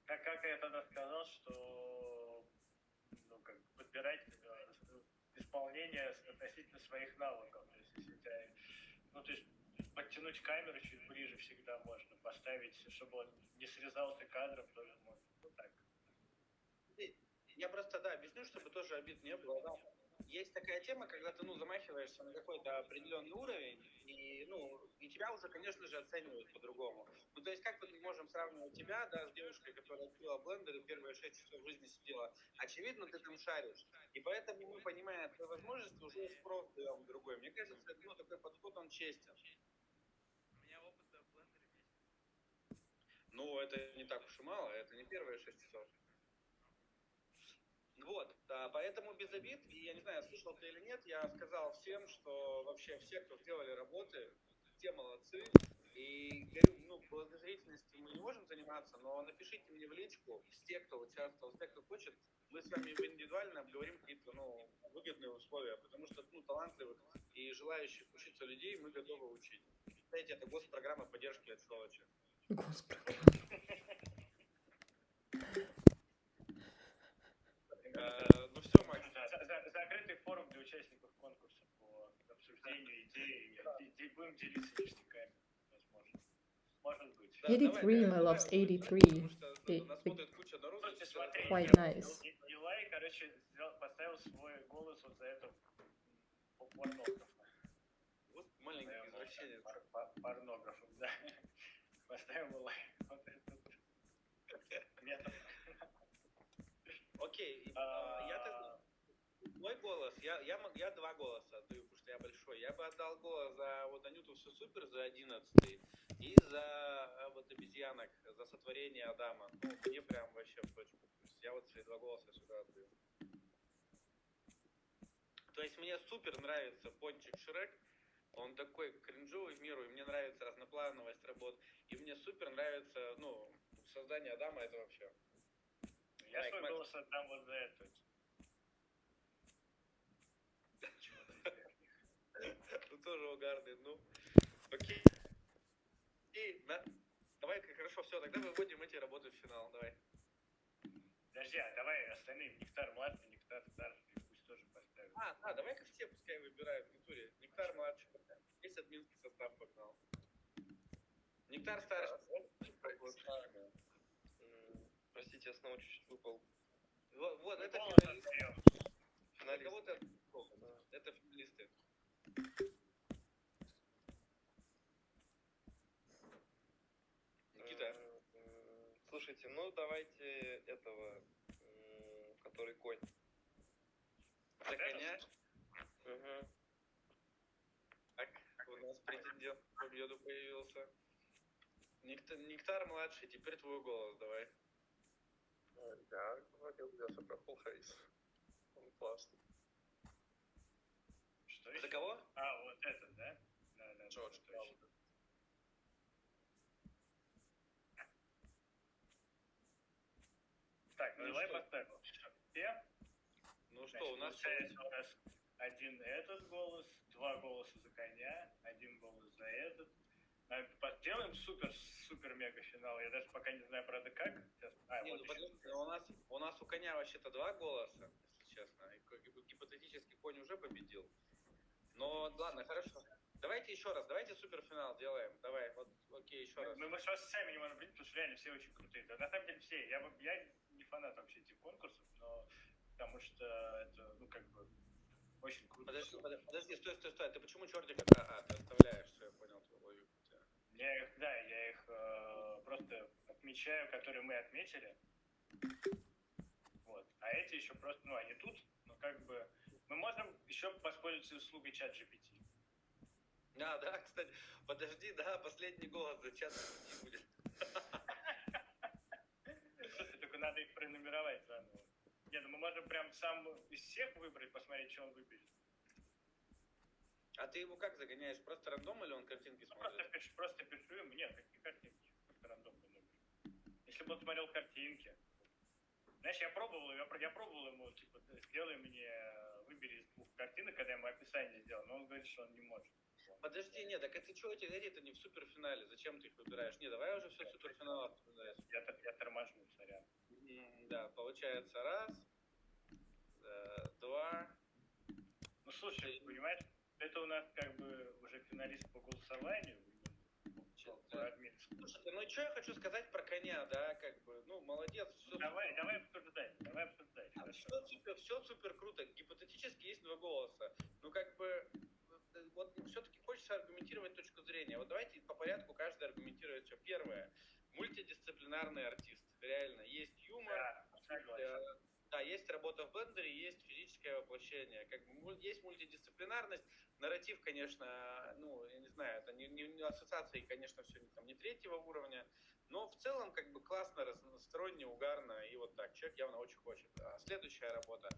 Как я тогда сказал, что ну, как подбирать исполнение относительно своих навыков. То есть, если у тебя, ну, то есть подтянуть камеру чуть ближе всегда можно, поставить, чтобы он не срезался кадром, тоже можно. Ну так. Я просто, да, объясню, чтобы тоже обид не было. Да. Есть такая тема, когда ты, ну, замахиваешься на какой-то определенный уровень, и, ну, и тебя уже, конечно же, оценивают по-другому. Ну, то есть, как мы можем сравнивать тебя, да, с девушкой, которая открыла блендер и первые 6 часов жизни сидела? Очевидно, ты там шаришь. И поэтому мы, понимая твои возможности, уже спрос даем другой. Мне кажется, это, ну, такой подход, он честен. У меня опыта в блендере месяц. Ну, это не так уж и мало, это не первые 6 часов. Вот, да, поэтому без обид, и я не знаю, слышал ты или нет, я сказал всем, что вообще все, кто сделали работы, те молодцы, и говорю, ну, благотворительностью мы не можем заниматься, но напишите мне в личку, все, кто участвовал, все, кто хочет, мы с вами индивидуально обговорим какие-то, ну, выгодные условия, потому что, ну, талантливых и желающих учиться людей мы готовы учить. Знаете, это госпрограмма поддержки от сволочи. Госпрограмма. Ну все, Макс. Закрытый форум для участников конкурса по обсуждению идей. Будем делиться ништяками, возможно. Может быть. 83, my loves, 83. Смотри, Quite nice. Илай, короче, поставил свой голос вот за это порнографа. Вот маленький извращенец. Порнографом, да. Поставил Илай. Вот этот метод. Окей, я мой голос, я 2 голоса отдаю, потому что я большой. Я бы отдал голос за вот Анюту все супер, за 11 и за вот обезьянок, за сотворение Адама. Ну, мне прям вообще в точку. То есть я вот свои 2 голоса сюда отдаю. То есть мне супер нравится Пончик Шрек. Он такой кринжовый в меру, и мне нравится разноплановость работ. И мне супер нравится, ну, создание Адама, это вообще. Я свой голос отдам вот за это. Ну тоже угарный, ну. Окей. И, давай, хорошо, все, тогда выводим эти работы в финал, давай. Подожди, а давай остальные, Нектар младший, Нектар старший, пусть тоже поставят. Да, давай-ка все пускай выбирают в натуре. Нектар младший, весь админский состав погнал. Нектар старший. Простите, я снова чуть-чуть выпал. Вот, это финалисты. Это финалисты. Никита. Слушайте, ну давайте этого, который конь. За коня? Угу. Так, у нас претендент к победу появился. Нектар младший, теперь твой голос, давай. Я говорил где-то про Full Face. Он классный. Что За еще? кого? Вот этот, да? Да, Джордж точно. Так, ну давай поставим. Все? Ну что, у нас получается у нас один этот голос, 2 голоса за коня, 1 голос за этот. Сделаем супер-мега финал. Я даже пока не знаю, правда, как. Сейчас. Не, Вот подожди, у нас у коня вообще-то 2 голоса, если честно. И гипотетически конь уже победил. Но ладно, хорошо. Давайте еще раз, давайте суперфинал делаем. Давай, вот, окей, еще раз. Мы просто сами не можем прийти, потому что реально все очень крутые. Да, на самом деле все. Я не фанат вообще этих конкурсов, но потому что это, ну, как бы, очень круто. Подожди, стой. Ты почему чертик ты оставляешь? Все, я понял твою логику. Я их просто отмечаю, которые мы отметили. Вот. А эти еще просто, ну, они тут, но как бы мы можем еще воспользоваться услугой чат GPT. Да, кстати, подожди, да, последний голос за чат GPT будет. Слушай, только надо их пронумеровать заново. Нет, ну мы можем прям сам из всех выбрать, посмотреть, что он выберет. А ты его как загоняешь? Просто рандом или он картинки смотрит? Просто пишу ему. Нет, какие картинки? Просто рандомный номер. Если бы он смотрел картинки. Знаешь, я пробовал ему, типа, сделай мне, выбери из 2 картинок, когда ему описание сделал, но он говорит, что он не может. Подожди, нет, так это что, эти-то не в суперфинале, зачем ты их выбираешь? Не, давай уже все суперфинал выбирать. Я торможу, сорян. Да, получается раз, два. Ну слушай, понимаешь, это у нас как бы уже финалист по голосованию. Слушайте, ну что я хочу сказать про коня, да, как бы, ну, молодец. Все давай обсуждать. Все супер круто. Гипотетически есть два голоса. Ну, как бы, вот все-таки хочется аргументировать точку зрения. Вот давайте по порядку каждый аргументирует все. Первое. Мультидисциплинарный артист. Реально. Есть юмор. Да, есть работа в блендере, есть физическое воплощение. Как бы есть мультидисциплинарность. Нарратив, конечно, ну, я не знаю, это не ассоциации, конечно, все там не третьего уровня, но в целом как бы классно, разносторонне, угарно, и вот так. Человек явно очень хочет. Следующая работа.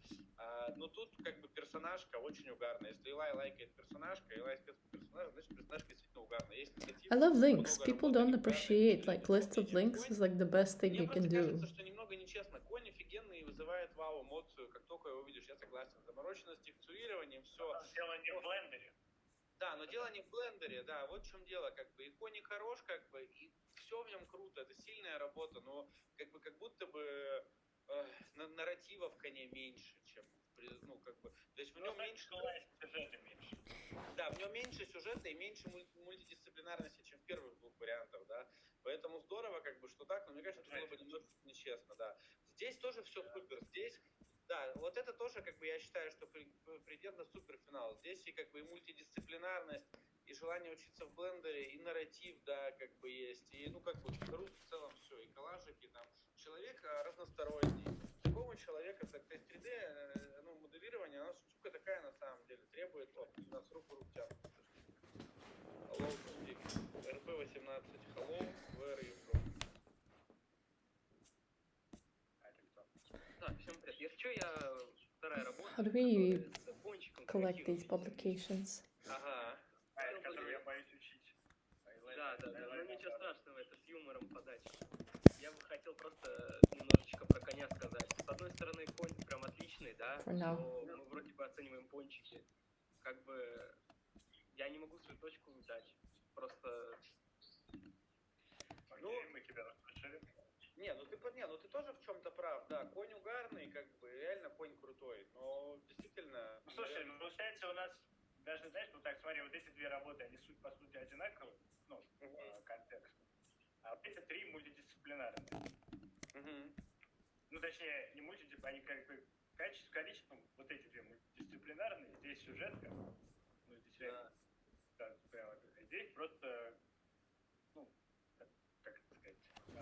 Ну, тут как бы персонажка очень угарная. Если Илай лайкает персонажка, значит персонажка действительно угарная. Есть негатив. I love links. People don't appreciate like lists of links is like the best thing you can do. Мне кажется, что немного нечестно. Конь офигенный и вызывает вау-эмоцию, как только его видишь, я согласен. Замороченность текстурированием, все. Дело не в блендере. Да, но дело не в блендере, да, вот в чем дело, как бы, и коник хорош, как бы, и все в нем круто, это сильная работа, но как будто бы нарратива в коне меньше, чем, ну, как бы, то есть в нем меньше... Сюжета меньше. Да, в нем меньше сюжета и меньше мультидисциплинарности, чем в первых двух вариантах, да, поэтому здорово, как бы, что так, но мне кажется, это было бы немножко нечестно, да. Здесь тоже все супер, здесь... Да, вот это тоже, как бы, я считаю, что претендент на суперфинал. Здесь и, как бы, и мультидисциплинарность, и желание учиться в блендере, и нарратив, да, как бы, есть, и, ну, как бы, круто в целом все, и коллажики, там, человек разносторонний. Такого человека, то есть 3D, ну, моделирование, оно штука такая, на самом деле, требует, вот, у нас руку тянут. Hello, speak. RP18, hello, where are you from? Всем привет. Если что, я вторая работа. How do we с пончиком collect these креативным. publications? Ага. Которую я боюсь учить. Да. Ну ничего страшного, это с юмором подачи. Я бы хотел просто немножечко про коня сказать. С одной стороны, конь прям отличный, да, но мы вроде бы оцениваем пончики. Как бы я не могу свою точку дать. Просто... Ну, мы тебя расслышали. Ну ты тоже в чем-то прав, да, конь угарный, как бы, реально конь крутой, но действительно... Ну, слушай, ну, получается у нас, даже, знаешь, ну так, смотри, вот эти две работы, они суть, по сути, одинаковые, ну, по контексту, а вот эти три мультидисциплинарные. Ну, точнее, не мультидисциплинарные, они как бы количеством, вот эти две мультидисциплинарные, здесь сюжетка, ну, здесь реально, да, прямо, здесь просто, ну, как это сказать,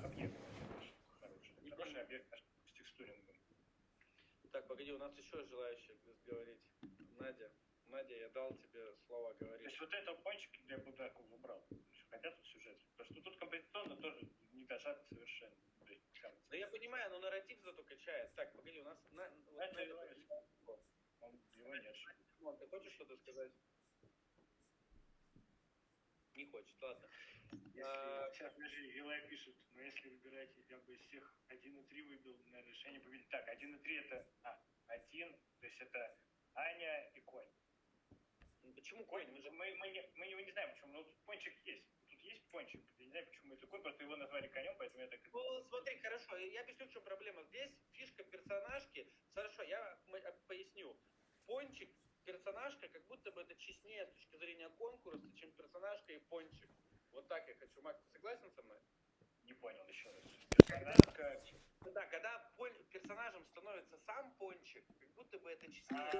объект. Хороший объект с текстурингом. Так, погоди, у нас еще желающих говорить. Надя, я дал тебе слово говорить. То есть вот этот пончик я бы так выбрал. Хотя тут сюжет. Потому что тут композиционно тоже не дожато совершенно. Да я понимаю, но нарратив зато качает. Так, погоди, у нас... Его нет. Ты хочешь что-то сказать? Не хочет, ладно. Сейчас, подожди, Илай пишет, но если выбирать, я бы из всех 1.3 выбил на решение победить. Так, 1.3 это... один, то есть это Аня и конь. Почему конь? Мы его не знаем, почему, но тут пончик есть. Тут есть пончик. Я не знаю, почему это конь, просто его назвали конем, поэтому я так... Ну, смотри, хорошо, я объясню, в чем проблема. Здесь фишка персонажки... Хорошо, я поясню. Пончик, персонажка, как будто бы это честнее с точки зрения конкурса, чем персонажка и пончик. Вот так я хочу. Макс, ты согласен со мной? Не понял еще раз. Персонажка... Да, когда персонажем становится сам пончик, как будто бы это честнее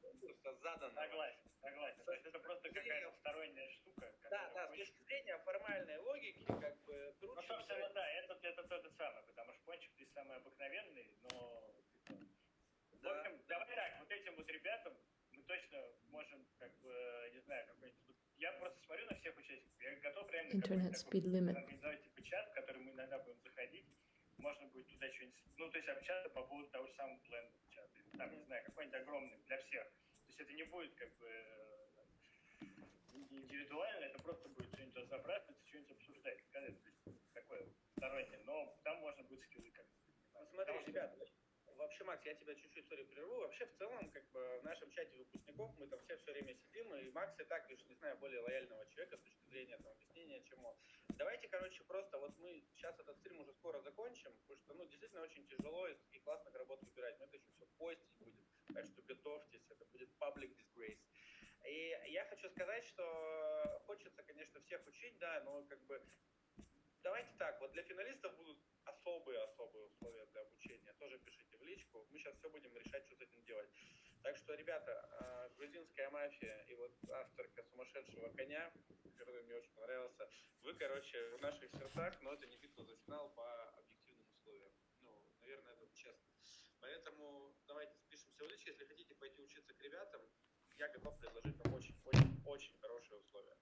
конкурса задано. Согласен. То есть это просто какая-то сторонняя штука. Да, с точки зрения формальной логики, как бы... Ну, собственно, да, это тот и самый, потому что пончик здесь самый обыкновенный, но... В общем, давай так, вот этим вот ребятам мы точно можем, как бы, не знаю, какой-нибудь... Я просто смотрю на всех участников, я готов реально организовать типа чат, в который мы иногда будем заходить, можно будет туда что-нибудь... Ну, то есть общаться по поводу того же самого блендера чата, там, не знаю, какой-нибудь огромный для всех. То есть это не будет, как бы, индивидуально, это просто будет что-нибудь разобраться, что-нибудь обсуждать, сказать, то есть такое стороннее, но там можно будет скиллы как-то. Ну, смотри, ребят, вообще, Макс, я тебя чуть-чуть, сори, прерву. Вообще, в целом, как бы, в нашем чате выпускников мы там все время сидим, и Макс и так, лишь не знаю, более лояльного человека с точки зрения там объяснения, чем он. Давайте, короче, просто вот мы сейчас этот стрим уже скоро закончим, потому что, ну, действительно очень тяжело из таких классных работ выбирать. Мы это еще все постить будет, так что готовьтесь, это будет public disgrace. И я хочу сказать, что хочется, конечно, всех учить, да, но как бы давайте так, вот для финалистов будут особые условия для обучения. Тоже пишите в личку. Мы сейчас все будем решать, что с этим делать. Так что, ребята, грузинская мафия и вот авторка «Сумасшедшего коня», который мне очень понравился, вы, короче, в наших сердцах, но это не битва за финал по объективным условиям. Ну, наверное, это честно. Поэтому давайте спишемся в личке. Если хотите пойти учиться к ребятам, я готов предложить вам очень хорошие условия.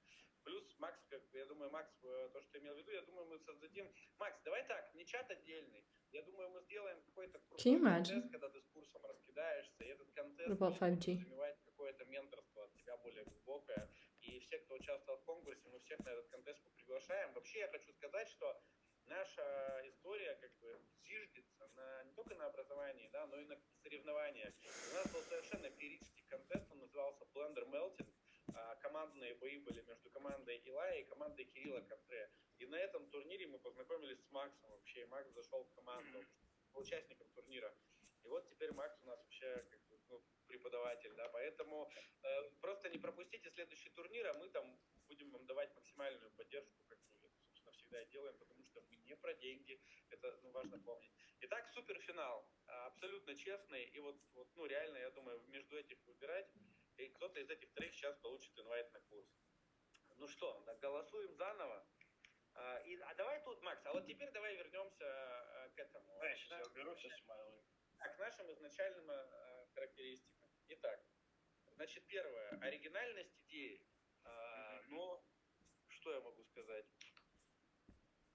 Плюс, Макс, как я думаю, Макс, то, что имел в виду, я думаю, мы создадим... Макс, давай так, не чат отдельный. Я думаю, мы сделаем какой-то крутой контест, когда ты с курсом раскидаешься, и этот контест будет подразумевать какое-то менторство от тебя более глубокое. И все, кто участвовал в конкурсе, мы всех на этот контест приглашаем. Вообще, я хочу сказать, что наша история как бы зиждется не только на образовании, да, но и на соревнованиях. У нас был совершенно феерический контест, он назывался Blender Melting. Командные бои были между командой Илая и командой Кирилла Контре. И на этом турнире мы познакомились с Максом вообще, и Макс зашел в команду, был участником турнира. И вот теперь Макс у нас вообще как бы, ну, преподаватель, да, поэтому просто не пропустите следующий турнир, а мы там будем вам давать максимальную поддержку, как мы, собственно, всегда делаем, потому что мы не про деньги, это, ну, важно помнить. Итак, суперфинал, абсолютно честный, и вот, ну, реально, я думаю, между этих выбирать, и кто-то из этих троих сейчас получит инвайт на курс. Ну что, голосуем заново. Давай тут, Макс, а вот теперь давай вернемся к этому. Да, сейчас я уберу все смайлы. К нашим изначальным характеристикам. Итак, значит, первое. Оригинальность идеи. Но, что я могу сказать?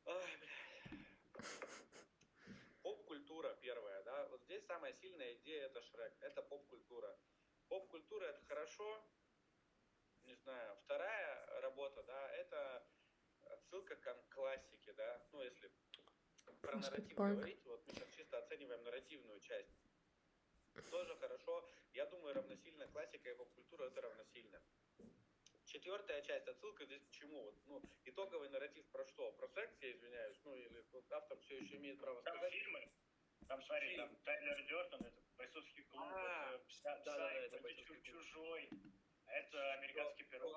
Ой, поп-культура первая, да. Вот здесь самая сильная идея — это Шрек. Это поп-культура. Поп-культура — это хорошо. Не знаю. Вторая работа, да, это отсылка к классике, да. Ну, если про нарратив говорить, вот мы сейчас чисто оцениваем нарративную часть. Тоже хорошо. Я думаю, равносильно классика и поп-культура — это равносильно. Четвертая часть, отсылка здесь к чему? Вот, ну, итоговый нарратив про что? Про секс, я извиняюсь, ну, или вот автор все еще имеет право сказать. Там фильмы, там, смотри, там Тайлер Дёртон, это бойцовский клуб, это это Чужой, это американский пирог.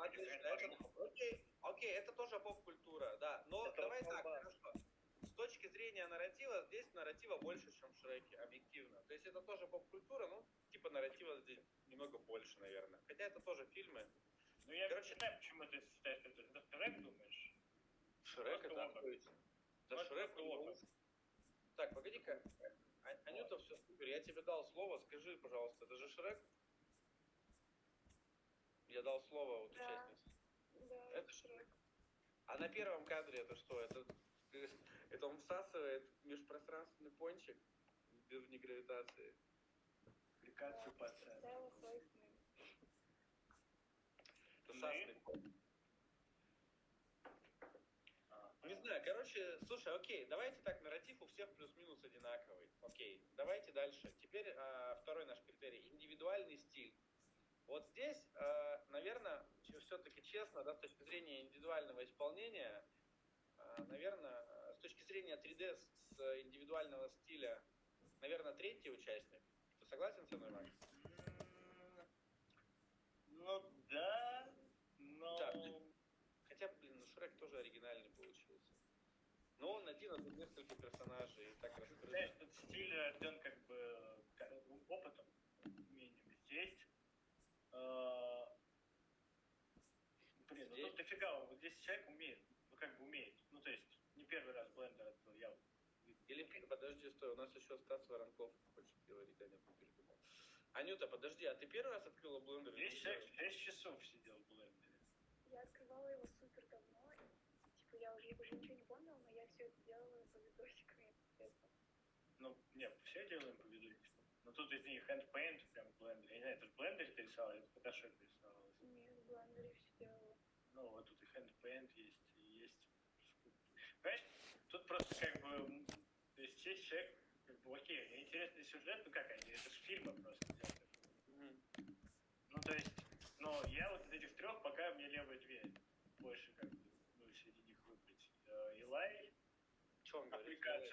Окей, это тоже поп-культура, да. Но это давай так, хорошо. С точки зрения нарратива, здесь нарратива больше, чем в Шреке, объективно. То есть это тоже поп-культура, ну, типа нарратива здесь немного больше, наверное. Хотя это тоже фильмы. Ну, я не знаю, почему ты считаешь, это Шрек, думаешь? Шрек это... Да, Шрек лучше. Так, погоди-ка. Анюта, все супер, я тебе дал слово, скажи, пожалуйста, это же Шрек? Я дал слово вот участнице. Да, это Шрек. А на первом кадре это что? Это он всасывает межпространственный пончик в уровне гравитации. Аппликацию по центру. Это сасный. Не знаю, короче, слушай, окей, давайте так, нарратив у всех плюс-минус одинаковый. Окей, давайте дальше. Теперь второй наш критерий, индивидуальный стиль. Вот здесь, наверное, все-таки честно, да, с точки зрения индивидуального исполнения, наверное, с точки зрения 3D с индивидуального стиля, наверное, третий участник. Ты согласен со мной, Макс? Ну да, но... Да, хотя, блин, Шрек тоже оригинальный получился. Но он один из нескольких персонажей и так раскрыт. Знаешь, этот стиль рожден как бы опытом, умением. Здесь... Блин, ну тут дофига, вот здесь человек умеет, ну как бы умеет. Ну то есть, не первый раз Blender открыл, я... Или, подожди, стой, у нас еще Стас Воронков хочет говорить, Анюта передумал. Анюта, подожди, а ты первый раз открыла Blender? 6 часов сидел в Blender. Я открывала его супер давно, типа я уже ничего не помнила, но я все это делала по видосикам, естественно. Ну, нет, все делаем по видосикам. Но тут из них handpaint прям в Blender. Я не знаю, это в Blender ты рисовала, или в Photoshop рисовалась? Нет, в Blender все делала. Ну, вот тут и handpaint есть, и есть... Понимаешь, тут просто как бы... То есть есть человек, как бы, окей, у меня интересный сюжет, ну как они, это же фильмы просто взяты. Ну, то есть, но я вот из этих трех, пока мне левые две больше, как бы, ну, среди них выбрать. Илай,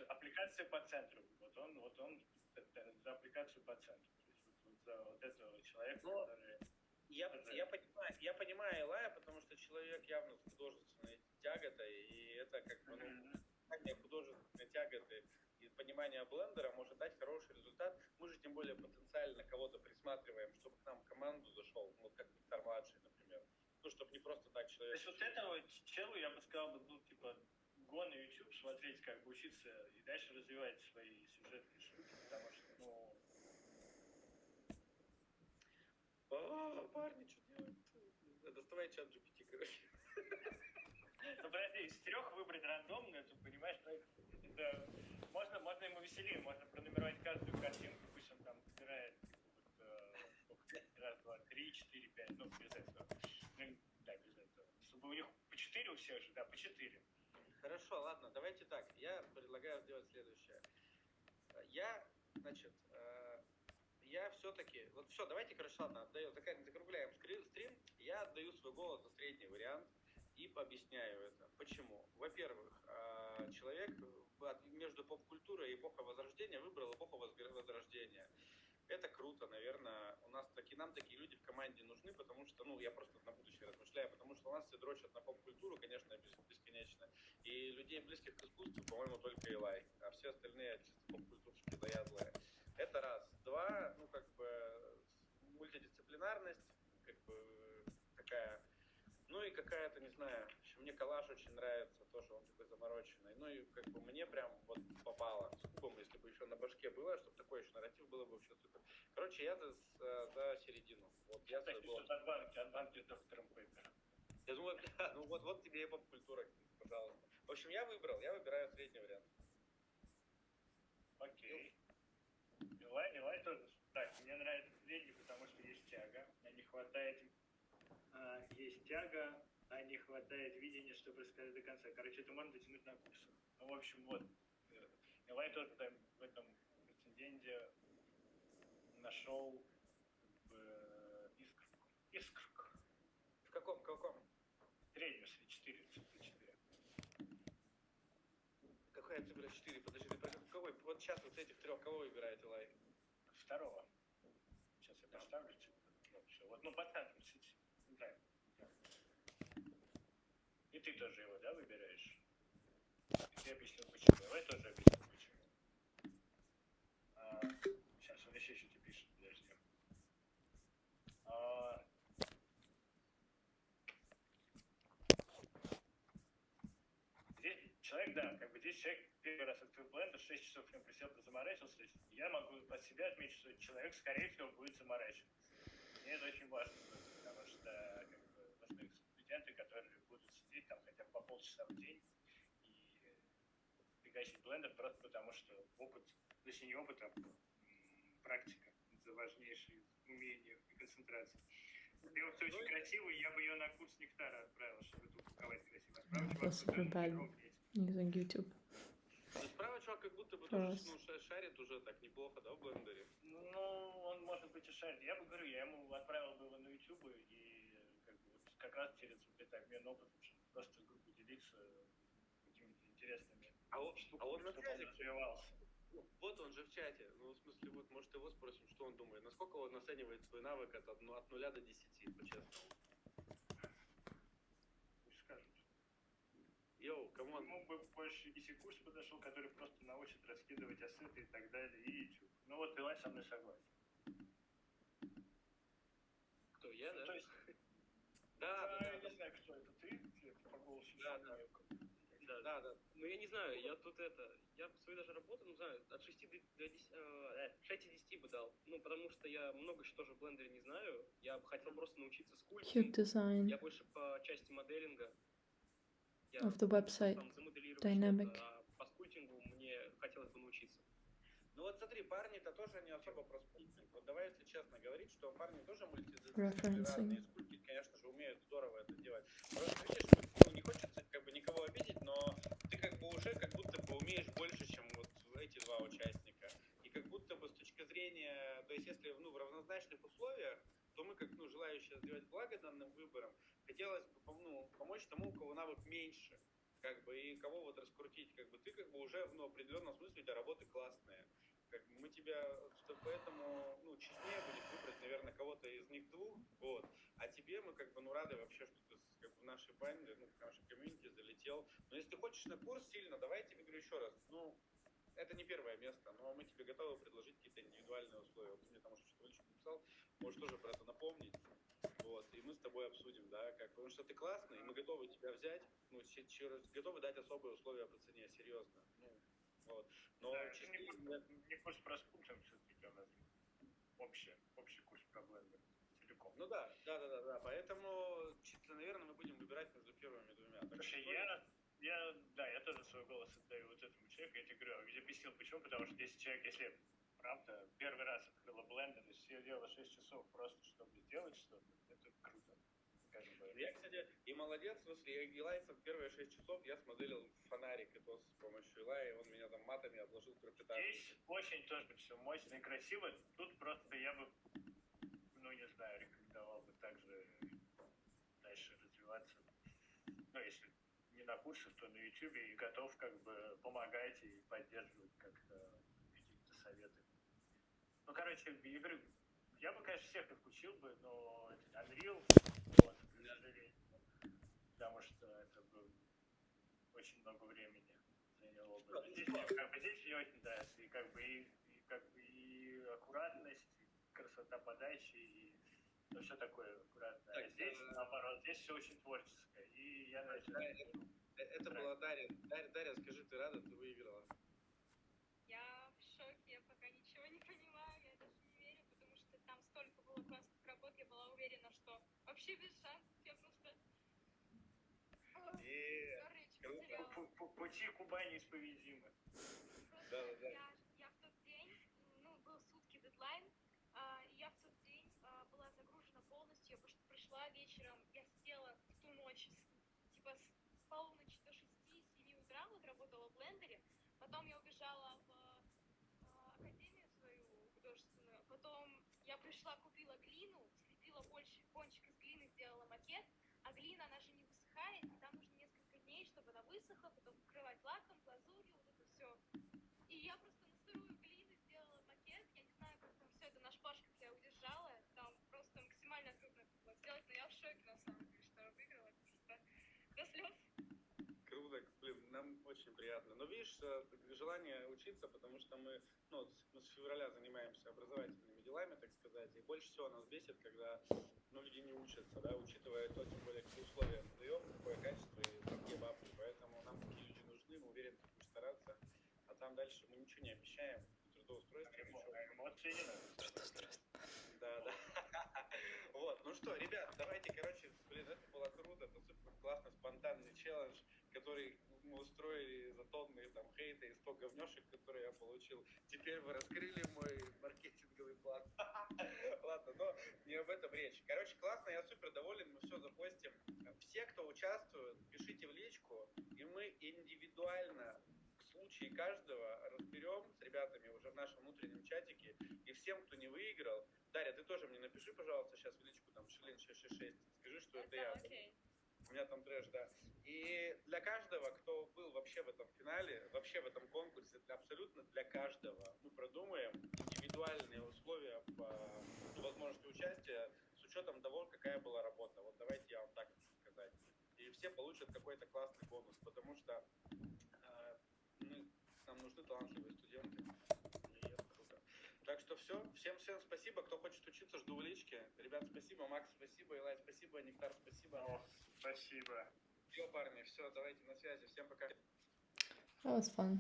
аппликация по центру. Вот он за аппликацию по центру. То есть вот за вот этого человека, который... Я понимаю Илая, потому что человек явно с художественной тяготой, и это как бы, понимание художественной тяготы и понимание блендера может дать хороший результат. Мы же тем более потенциально кого-то присматриваем, чтобы к нам в команду зашел, вот как Виктор-младший, например. Ну, чтобы не просто так человек... То есть вот этого челу, я бы сказал, ну, типа, го на YouTube, смотреть, как бы учиться и дальше развивать свои сюжетные штуки, потому что, ну... Парни, что делать? Доставай чат GPT, короче. Ну, подожди, из трех выбрать рандомную, ты понимаешь, это... Можно ему веселее, можно пронумеровать каждую картинку, пусть он там выбирает, раз, два, три, четыре, пять, ну, без этого. Ну, да, без этого. Чтобы у них по 4 у всех же, да, по 4. Хорошо, ладно, давайте так. Я предлагаю сделать следующее. Я все-таки... Вот все, давайте, короче, ладно, отдаю, закругляем стрим. Я отдаю свой голос за средний вариант и пообъясняю это. Почему? Во-первых, человек между поп-культурой и эпохой Возрождения выбрал эпоху Возрождения. Это круто, наверное. Нам такие люди в команде нужны, потому что, я просто на будущее размышляю, потому что у нас все дрочат на поп-культуру, конечно, бесконечно. И людей, близких к искусству, по-моему, только Илай. А все остальные чисто поп-культурщики заядлые. Это раз. Два, мультидисциплинарность, такая, и какая-то, не знаю, еще мне коллаж очень нравится, тоже он такой замороченный. Мне прям вот попало. С кубом, если бы еще на башке было, чтобы такой еще нарратив было бы вообще супер. Короче, я за середину. Вот я так, что от банки с доктором Пейпером. Я думаю, вот тебе и поп-культура, пожалуйста. В общем, я выбираю средний вариант. Окей. Илай тоже. Так, мне нравится средний, потому что есть тяга. Мне не хватает... есть тяга, а не хватает видения, чтобы рассказать до конца. Короче, это можно дотянуть на курсах. Ну, в общем, вот. Илай тоже в этом прецеденте нашел искрку. В каком? Среднюю, 4. Какая цифра 4? Подожди, ты какой? Вот сейчас вот этих трех кого выбирает Илай? Второго. Сейчас я поставлю цифру. Все. Вот, по центру. Да. И ты тоже его, да, выбираешь? И ты объяснил, почему. Давай тоже объяснил, почему. Сейчас он еще что-то пишет, подожди. Здесь человек, да, здесь человек первый раз открыл блендер, 6 часов в нем присел, заморачивался. Я могу от себя отметить, что человек, скорее всего, будет заморачиваться. Мне это очень важно, потому что нужны студенты, которые будут сидеть там хотя бы по полчаса в день и фигачить блендер просто потому, что опыт, точнее не опыт, а практика. Это важнейшее умение и концентрация. Сделать все очень красиво, я бы ее на курс Нектара отправил, чтобы это упаковать красиво. А справа чувак, using YouTube. Справа чувак как будто бы тоже шарит уже так неплохо, да, в блендере? Он может быть и шарит. Я ему отправил бы его на YouTube и как раз через обмен опытом, чтобы просто с группой делиться какими-то интересными штуками, чтобы он развивался. Вот он же в чате. В смысле, может его спросим, что он думает. Насколько он оценивает свой навык от 0 до 10, по-честному? Пусть скажут. Йоу, камон. Ему бы больше курс подошел, который просто научит раскидывать ассеты и так далее, и YouTube. Илай со мной согласен. Кто, я, да? То есть... Да. Я не знаю, кто это, ты по голосу. Да. Ну, я не знаю, я свою даже работу, не знаю, от 6 до 10, 6 и 10 бы дал. Потому что я много что тоже в блендере не знаю. Я бы хотел просто научиться скульптингу. Я больше по части моделинга. Of the website. Dynamic. А по скульптингу мне хотелось бы научиться. Смотри, парни-то тоже не особо про скульптинг. Вот давай, если честно говорить, что парни тоже мультидисциплинарные, скульптить, конечно же, умеют здорово это делать. Просто видишь, не хочется никого обидеть, но ты уже как будто бы умеешь больше, чем вот эти два участника. если в равнозначных условиях, то мы, как желающие сделать благо данным выборам, хотелось бы помочь тому, у кого навык меньше, и кого вот раскрутить, ты уже в определенном смысле у тебя работы классные. Мы тебя, поэтому, честнее будет выбрать, наверное, кого-то из них двух, а тебе мы, рады вообще, что ты, в нашей банде, в нашей комьюнити залетел. Но если ты хочешь на курс сильно, давай я тебе говорю еще раз, это не первое место, но мы тебе готовы предложить какие-то индивидуальные условия. Ты мне там уже что-то в личку написал, можешь тоже про это напомнить. И мы с тобой обсудим, да, потому что ты классный, и мы готовы тебя взять, готовы дать особые условия по цене, серьезно. Но да, не курс про спутом, все-таки у нас общий курс про блендер целиком. Да, поэтому, чисто, наверное, мы будем выбирать между первыми двумя. Потому что я тоже свой голос отдаю вот этому человеку, я тебе говорю, я объяснил почему, потому что если человек, если правда первый раз открыла блендер и сидела 6 часов просто, чтобы сделать что-то, это круто. Я, кстати, и молодец, в смысле, я Илайцем первые 6 часов я смоделил фонарик, и то с помощью Илая, и он меня там матами обложил гравитацией. Здесь очень тоже все мощно и красиво, тут просто я бы, не знаю, рекомендовал бы также дальше развиваться, если не на курсах, то на YouTube, и готов помогать и поддерживать как-то какие-то советы. Я говорю, я бы, конечно, всех их учил бы, но это Unreal, к сожалению, потому что это бы очень много времени заняло бы. Здесь мне очень нравится, и аккуратность, и красота подачи, и все такое аккуратное. А здесь, наоборот, здесь все очень творческое, и я надеюсь... Это была Дарья. Дарья, скажи, ты рада, ты выиграла? Я в шоке, я пока ничего не понимаю, я даже не верю, потому что там столько было классных работ, я была уверена, что вообще без шансов, я просто... Пути Кубани исповедимы. Я в тот день, был сутки дедлайн, и я в тот день была загружена полностью, я пришла вечером, я сидела в ту ночь, с полуночи до 6-7 утра, работала в блендере, потом я убежала в академию свою художественную, потом я пришла, купила глину, слепила кончик из глины, сделала макет, а глина, она же не высыхает, и там нужно несколько дней, чтобы она высохла, потом покрывать лаком, глазурью, вот это все. И я просто на сырую глину сделала макет, я не знаю, как там все это на шпажках я удержала, там просто максимально трудно это было сделать, но я в шоке, на самом деле, что я выиграла, просто до слез. Круто, нам очень приятно. Но видишь, желание учиться, потому что мы с февраля занимаемся образовательными делами, так сказать, и больше всего нас бесит, когда люди не учатся, да, учитывая то, тем более, какие условия мы даем, какое качество и за какие бабки. Поэтому нам такие люди нужны, мы уверены, ты будешь стараться. А там дальше мы ничего не обещаем, трудоустройство, ничего. Эмоции не надо. Да. Ну что, ребят, давайте, это было круто, это супер классный, спонтанный челлендж, который мы устроили за тонны хейта и 100 говнешек, которые я получил. Теперь вы раскрыли мой маркетинговый план. Ладно, но не об этом речь. Классно, я супер доволен, мы все запостим. Все, кто участвует, пишите в личку, и мы индивидуально в случае каждого разберем с ребятами уже в нашем внутреннем чатике, и всем, кто не выиграл, Дарья, ты тоже мне напиши, пожалуйста, сейчас в личку, Шилин 666, скажи, что это я. Окей. У меня там трэш, да. И для каждого, кто был вообще в этом финале, вообще в этом конкурсе, абсолютно для каждого, мы продумаем индивидуальные условия по возможности участия с учетом того, какая была работа. Вот давайте я вам так хочу сказать. И все получат какой-то классный бонус, потому что нам нужны талантливые студенты. И это круто. Так что все. Всем спасибо. Кто хочет учиться, жду в личке. Ребят, спасибо. Макс, спасибо. Илай, спасибо. Нектар, спасибо. Спасибо. Все, парни, все, давайте на связи. Всем пока. That was fun.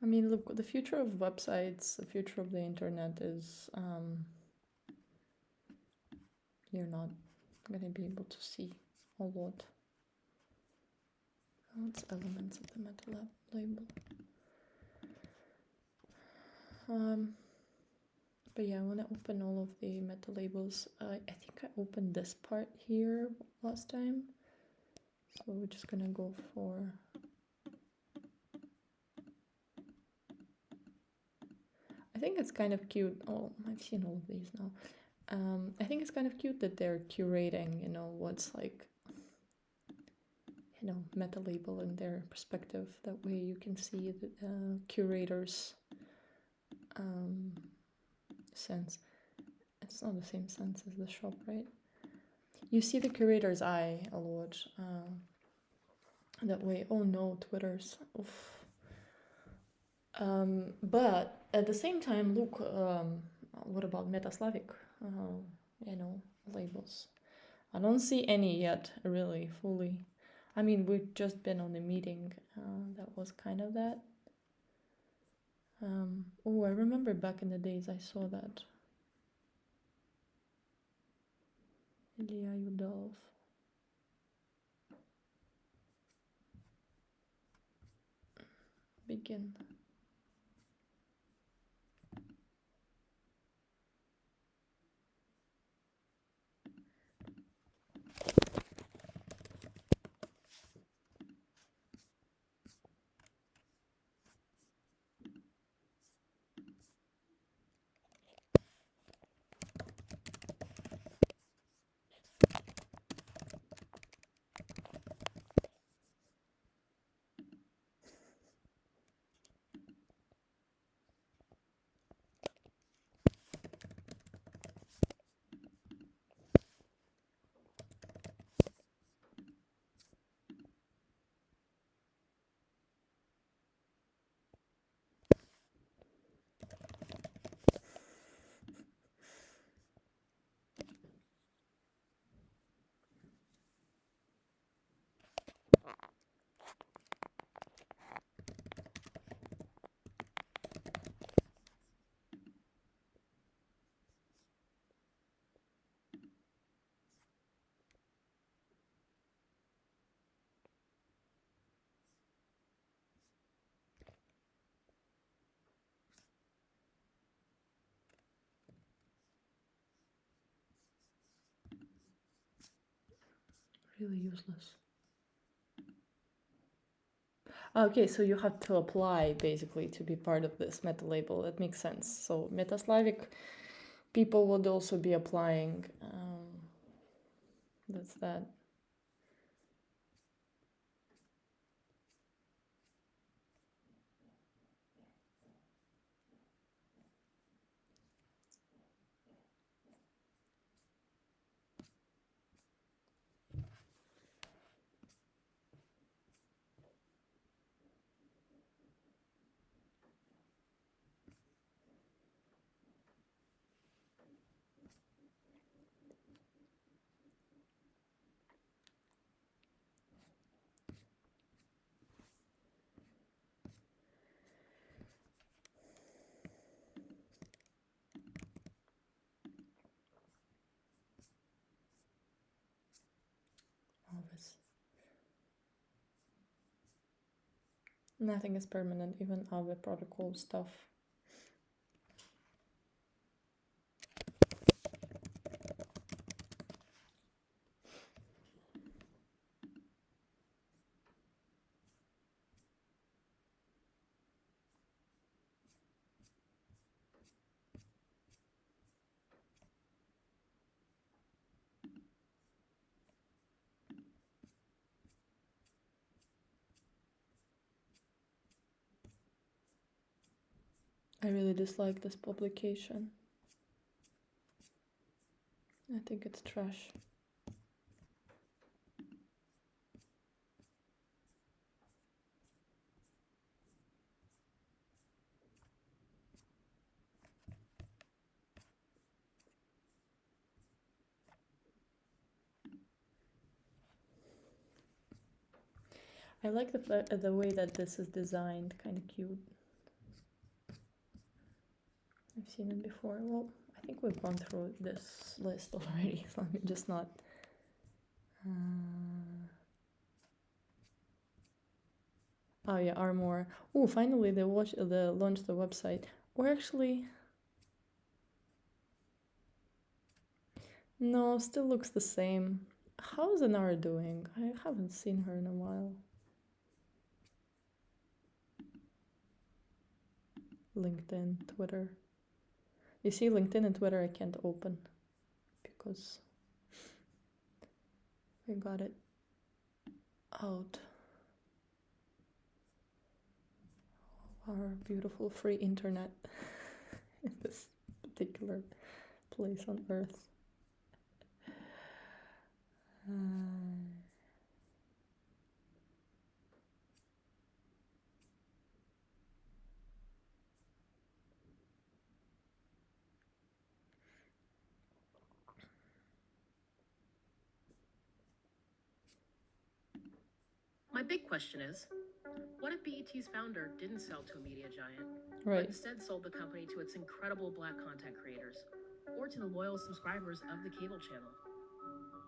I mean, look, the future of websites, the future of the internet is you're not going to be able to see a lot. Oh, it's elements of the meta label. But yeah, I want to open all of the meta labels. I think I opened this part here last time. So we're just going to go for think it's kind of cute. Oh, I've seen all of these now. I think it's kind of cute that they're curating, you know, what's like, you know, meta label in their perspective. That way you can see the curators' sense. It's not the same sense as the shop, right? You see the curator's eye a lot. That way. Oh no, Twitters. Oof. But at the same time, look, what about Metaslavic, you know, labels? I don't see any yet, really, fully. I mean, we've just been on a meeting that was kind of that. Oh, I remember back in the days I saw that. Ilya Yudov. Begin. Really useless. Okay, so you have to apply basically to be part of this meta label. That makes sense. So Metaslavic people would also be applying. That's that. Always. Nothing is permanent, even other protocol stuff. I really dislike this publication. I think it's trash. I like the way that this is designed, kind of cute. I've seen it before. Well, I think we've gone through this list already, so let me just not... Oh yeah, Armor. Oh, finally they launched the website. Or actually... No, still looks the same. How's Anara doing? I haven't seen her in a while. LinkedIn, Twitter. You see, LinkedIn and Twitter I can't open because I got it out of our beautiful free internet in this particular place on Earth. My big question is, what if BET's founder didn't sell to a media giant, Right. but instead sold the company to its incredible Black content creators, or to the loyal subscribers of the cable channel?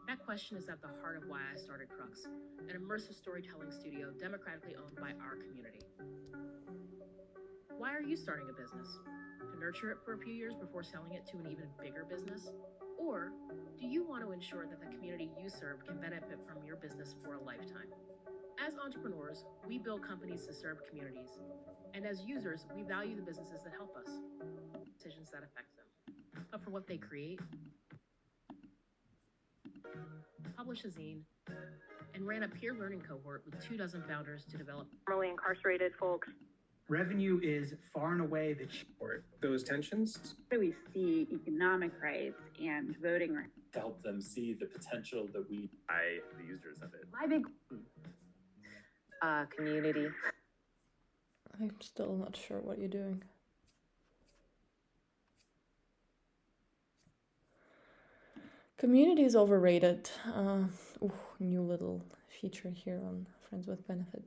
That question is at the heart of why I started Crux, an immersive storytelling studio democratically owned by our community. Why are you starting a business? To nurture it for a few years before selling it to an even bigger business? Or do you want to ensure that the community you serve can benefit from your business for a lifetime? As entrepreneurs, we build companies to serve communities. And as users, we value the businesses that help us, decisions that affect them. But for what they create, publish a zine, and ran a peer learning cohort with 24 founders to develop formerly incarcerated folks. Revenue is far and away the those tensions. We see economic rights and voting rights. To help them see the potential that we, the users of it. My big community. I'm still not sure what you're doing. Community is overrated. New little feature here on Friends with Benefit.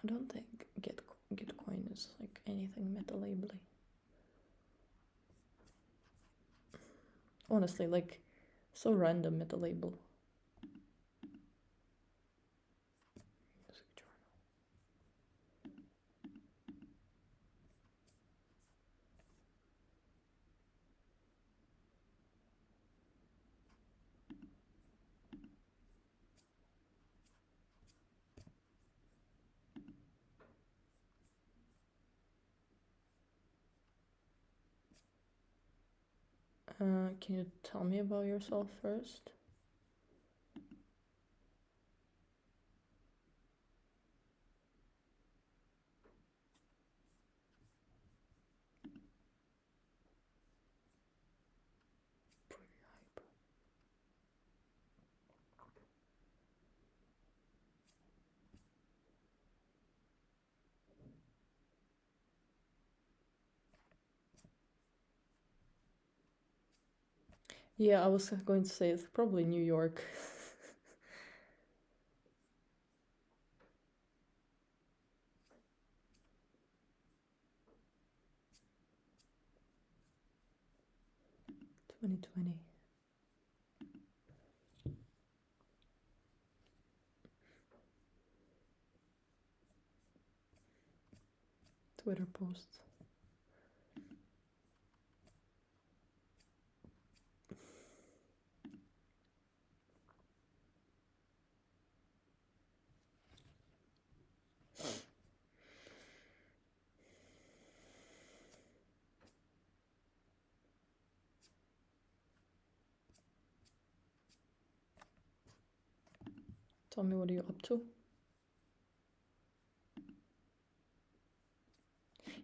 I don't think Gitcoin is like anything meta-labely. Honestly, like, so random meta-label. Music journal. Can you tell me about yourself first? Yeah, I was going to say it's probably New York. (2020) Twitter posts. Tell me, what are you up to?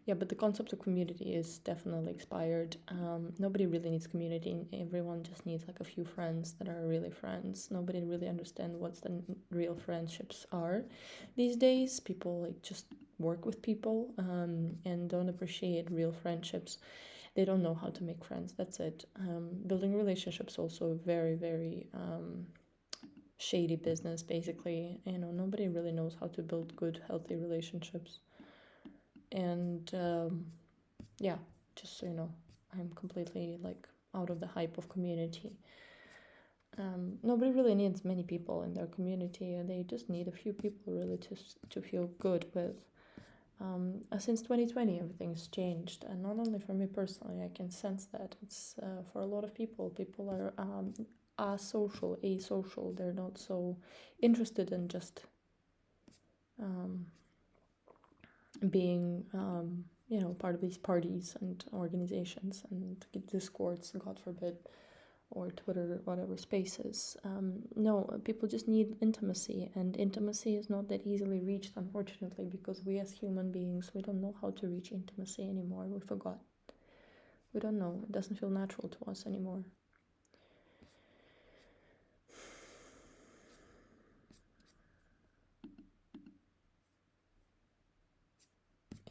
Yeah, but the concept of community is definitely expired. Nobody really needs community. Everyone just needs like a few friends that are really friends. Nobody really understands what the real friendships are these days. People like just work with people and don't appreciate real friendships. They don't know how to make friends. That's it. Building relationships also very, very shady business, basically. You know, nobody really knows how to build good, healthy relationships. And yeah, just so you know, I'm completely like out of the hype of community. Nobody really needs many people in their community, and they just need a few people really to feel good with. Since 2020, everything's changed, and not only for me personally, I can sense that it's for a lot of people. People are asocial. They're not so interested in just being, part of these parties and organizations and discords, God forbid, or Twitter, whatever spaces. No, people just need intimacy, and intimacy is not that easily reached, unfortunately, because we as human beings, we don't know how to reach intimacy anymore. We forgot. We don't know. It doesn't feel natural to us anymore.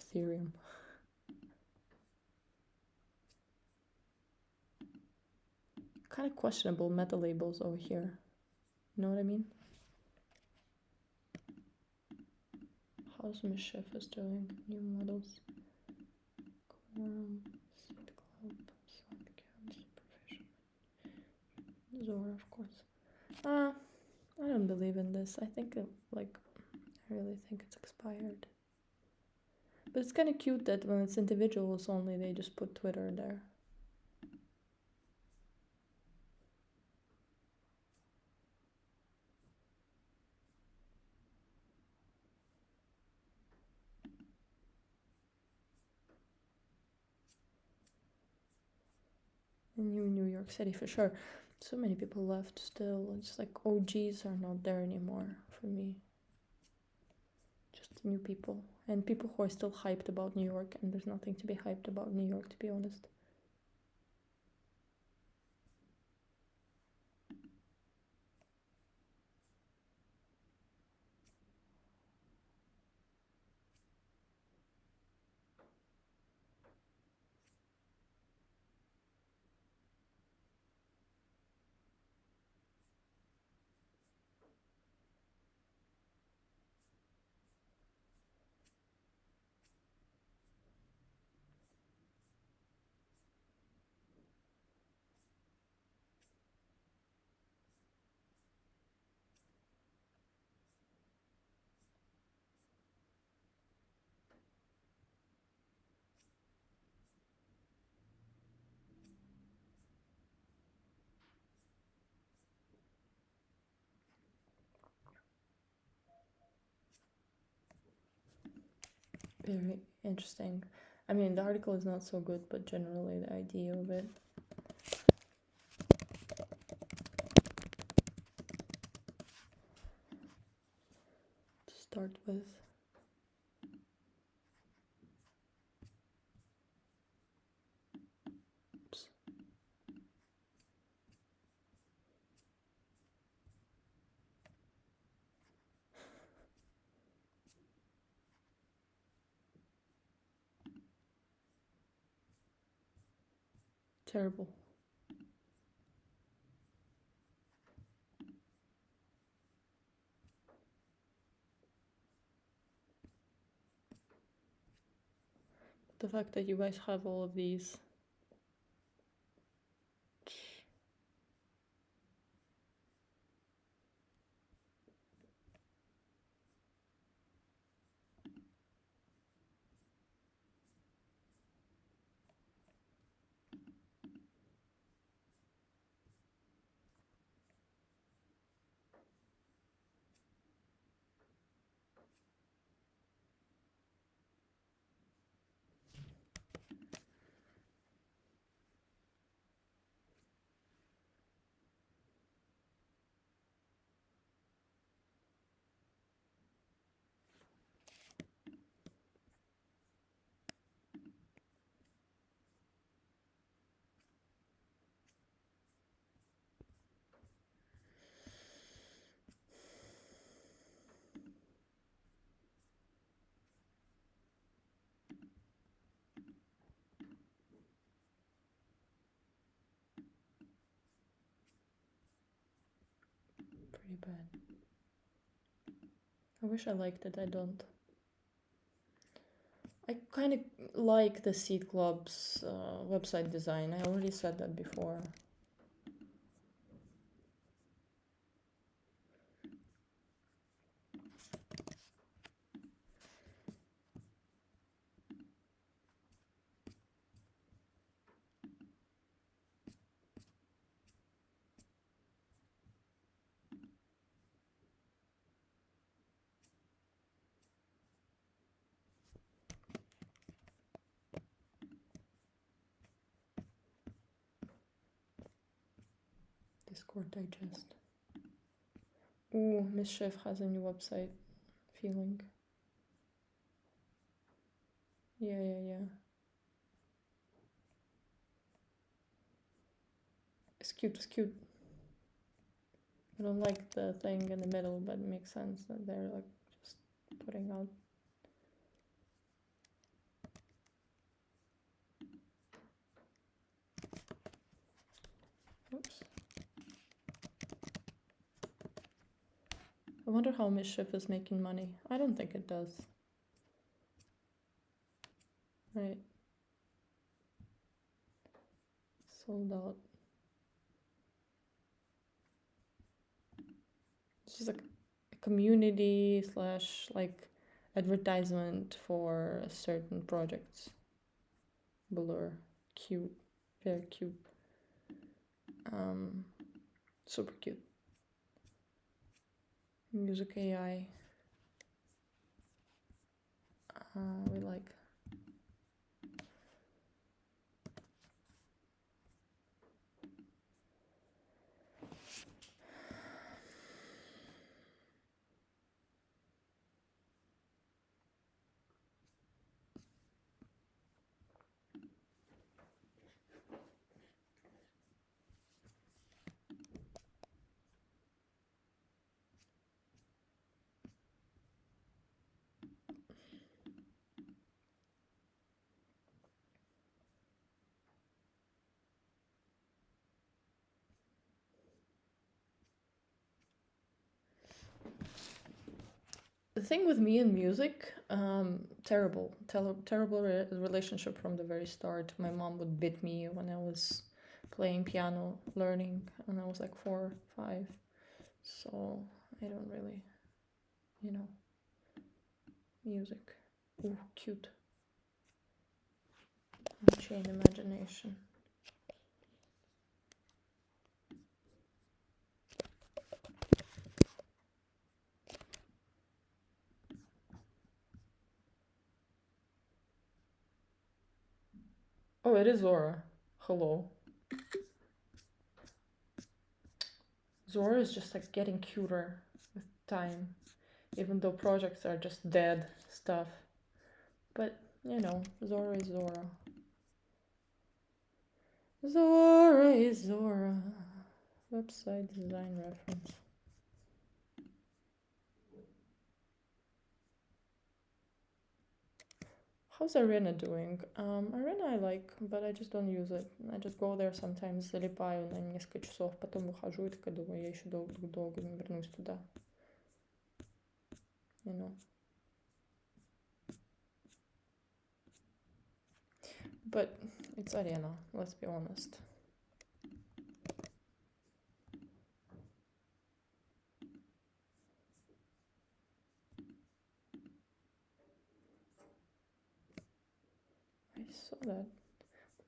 Ethereum. Kind of questionable meta labels over here. You know what I mean? How's Mischief is doing? New models. Quorum, Seed Club, Select Camps, Profession. Zora, of course. I don't believe in this. I think I really think it's expired. But it's kind of cute that when it's individuals only, they just put Twitter there. New York City for sure. So many people left still. It's like OGs are not there anymore for me. Just new people. And people who are still hyped about New York, and there's nothing to be hyped about New York, to be honest. Very interesting. I mean, the article is not so good, but generally the idea of it. To start with. Oops. Terrible. The fact that you guys have all of these. Pretty bad. I wish I liked it, I don't. I kind of like the Seed Club's website design. I already said that before. Discord digest. Ooh, Mischief has a new website. Feeling. Yeah. It's cute. I don't like the thing in the middle, but it makes sense that they're like just putting out. Oops. I wonder how Mischief is making money. I don't think it does. Right. Sold out. It's just like a community / like advertisement for certain projects. Blur. Cute. Very cute. Super cute. Music AI. We like. The thing with me and music, terrible relationship from the very start. My mom would beat me when I was playing piano, learning, and I was like 4 or 5. So I don't really, music. Ooh, cute. Unchained imagination. Oh, it is Zora. Hello. Zora is just like getting cuter with time, even though projects are just dead stuff. But, Zora is Zora. Zora is Zora. Website design reference. How's Arena doing? Arena I like, but I just don't use it. I just go there sometimes, залипаю на несколько часов, потом выхожу и такая думаю, я еще долго не вернусь туда. But it's Arena, let's be honest. I saw that.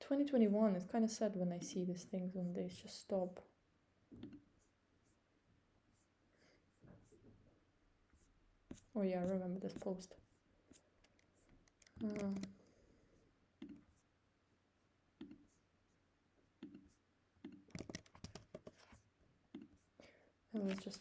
2021 is kind of sad when I see these things when they just stop. Oh yeah, I remember this post. It was just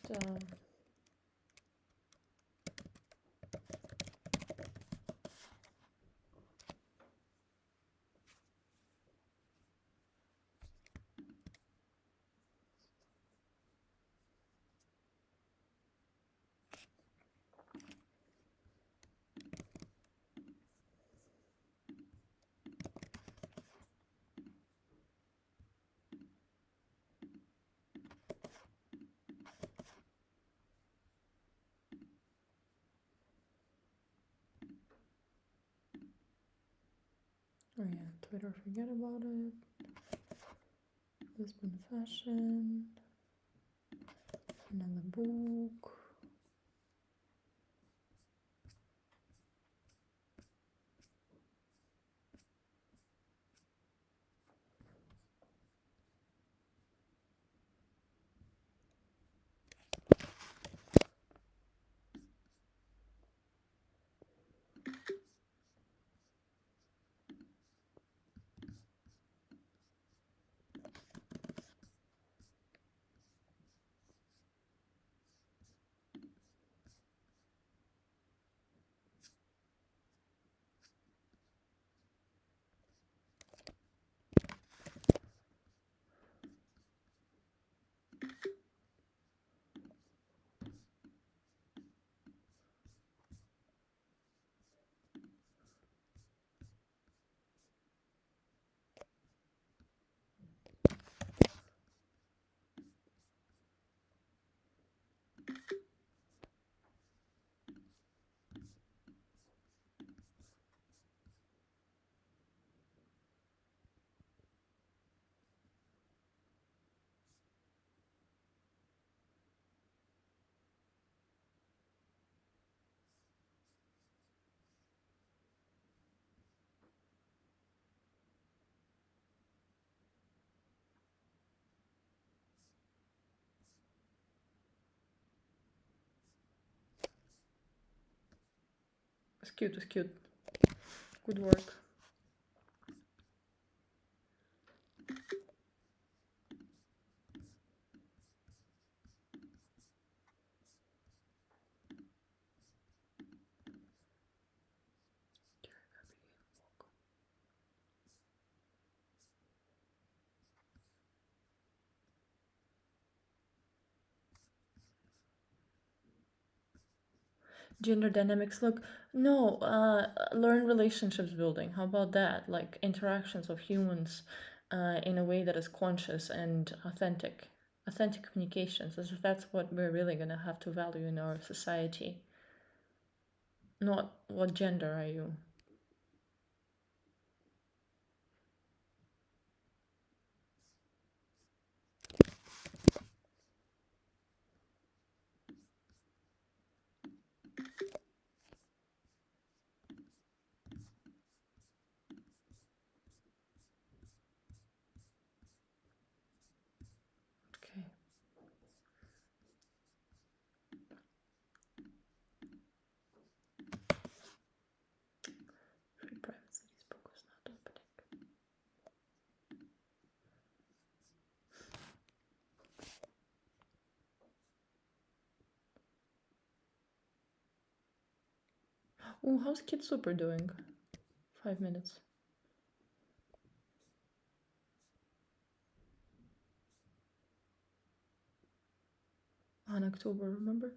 oh yeah, Twitter, forget about it. Lisbon fashion. Another book. It's cute, it's cute. Good work. Gender dynamics, look, no, learn relationships building. How about that? Like interactions of humans in a way that is conscious and authentic. Authentic communications, as if that's what we're really gonna have to value in our society. Not what gender are you. Okay. Free private studies book was not opening. Oh, how's Kid Super doing? 5 minutes. On October, remember?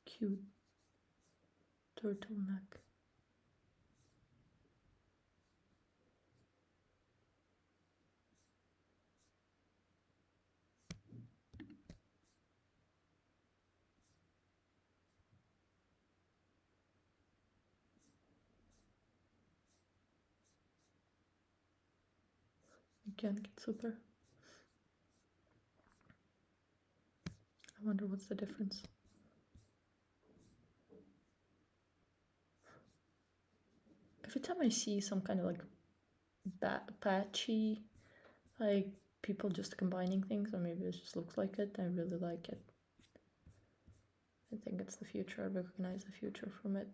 Cute turtleneck. Again, Kid Super. I wonder what's the difference. Every time I see some kind of like patchy, like people just combining things, or maybe it just looks like it, I really like it. I think it's the future. I recognize the future from it.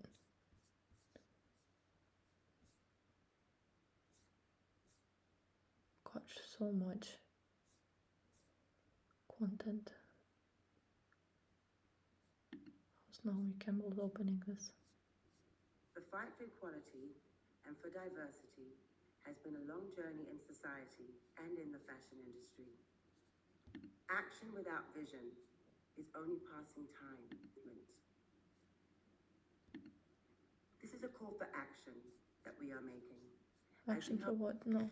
Gosh, so much content. How's Naomi Campbell's opening this? The fight for equality and for diversity has been a long journey in society and in the fashion industry. Action without vision is only passing time. This is a call for action that we are making. Action for what? No.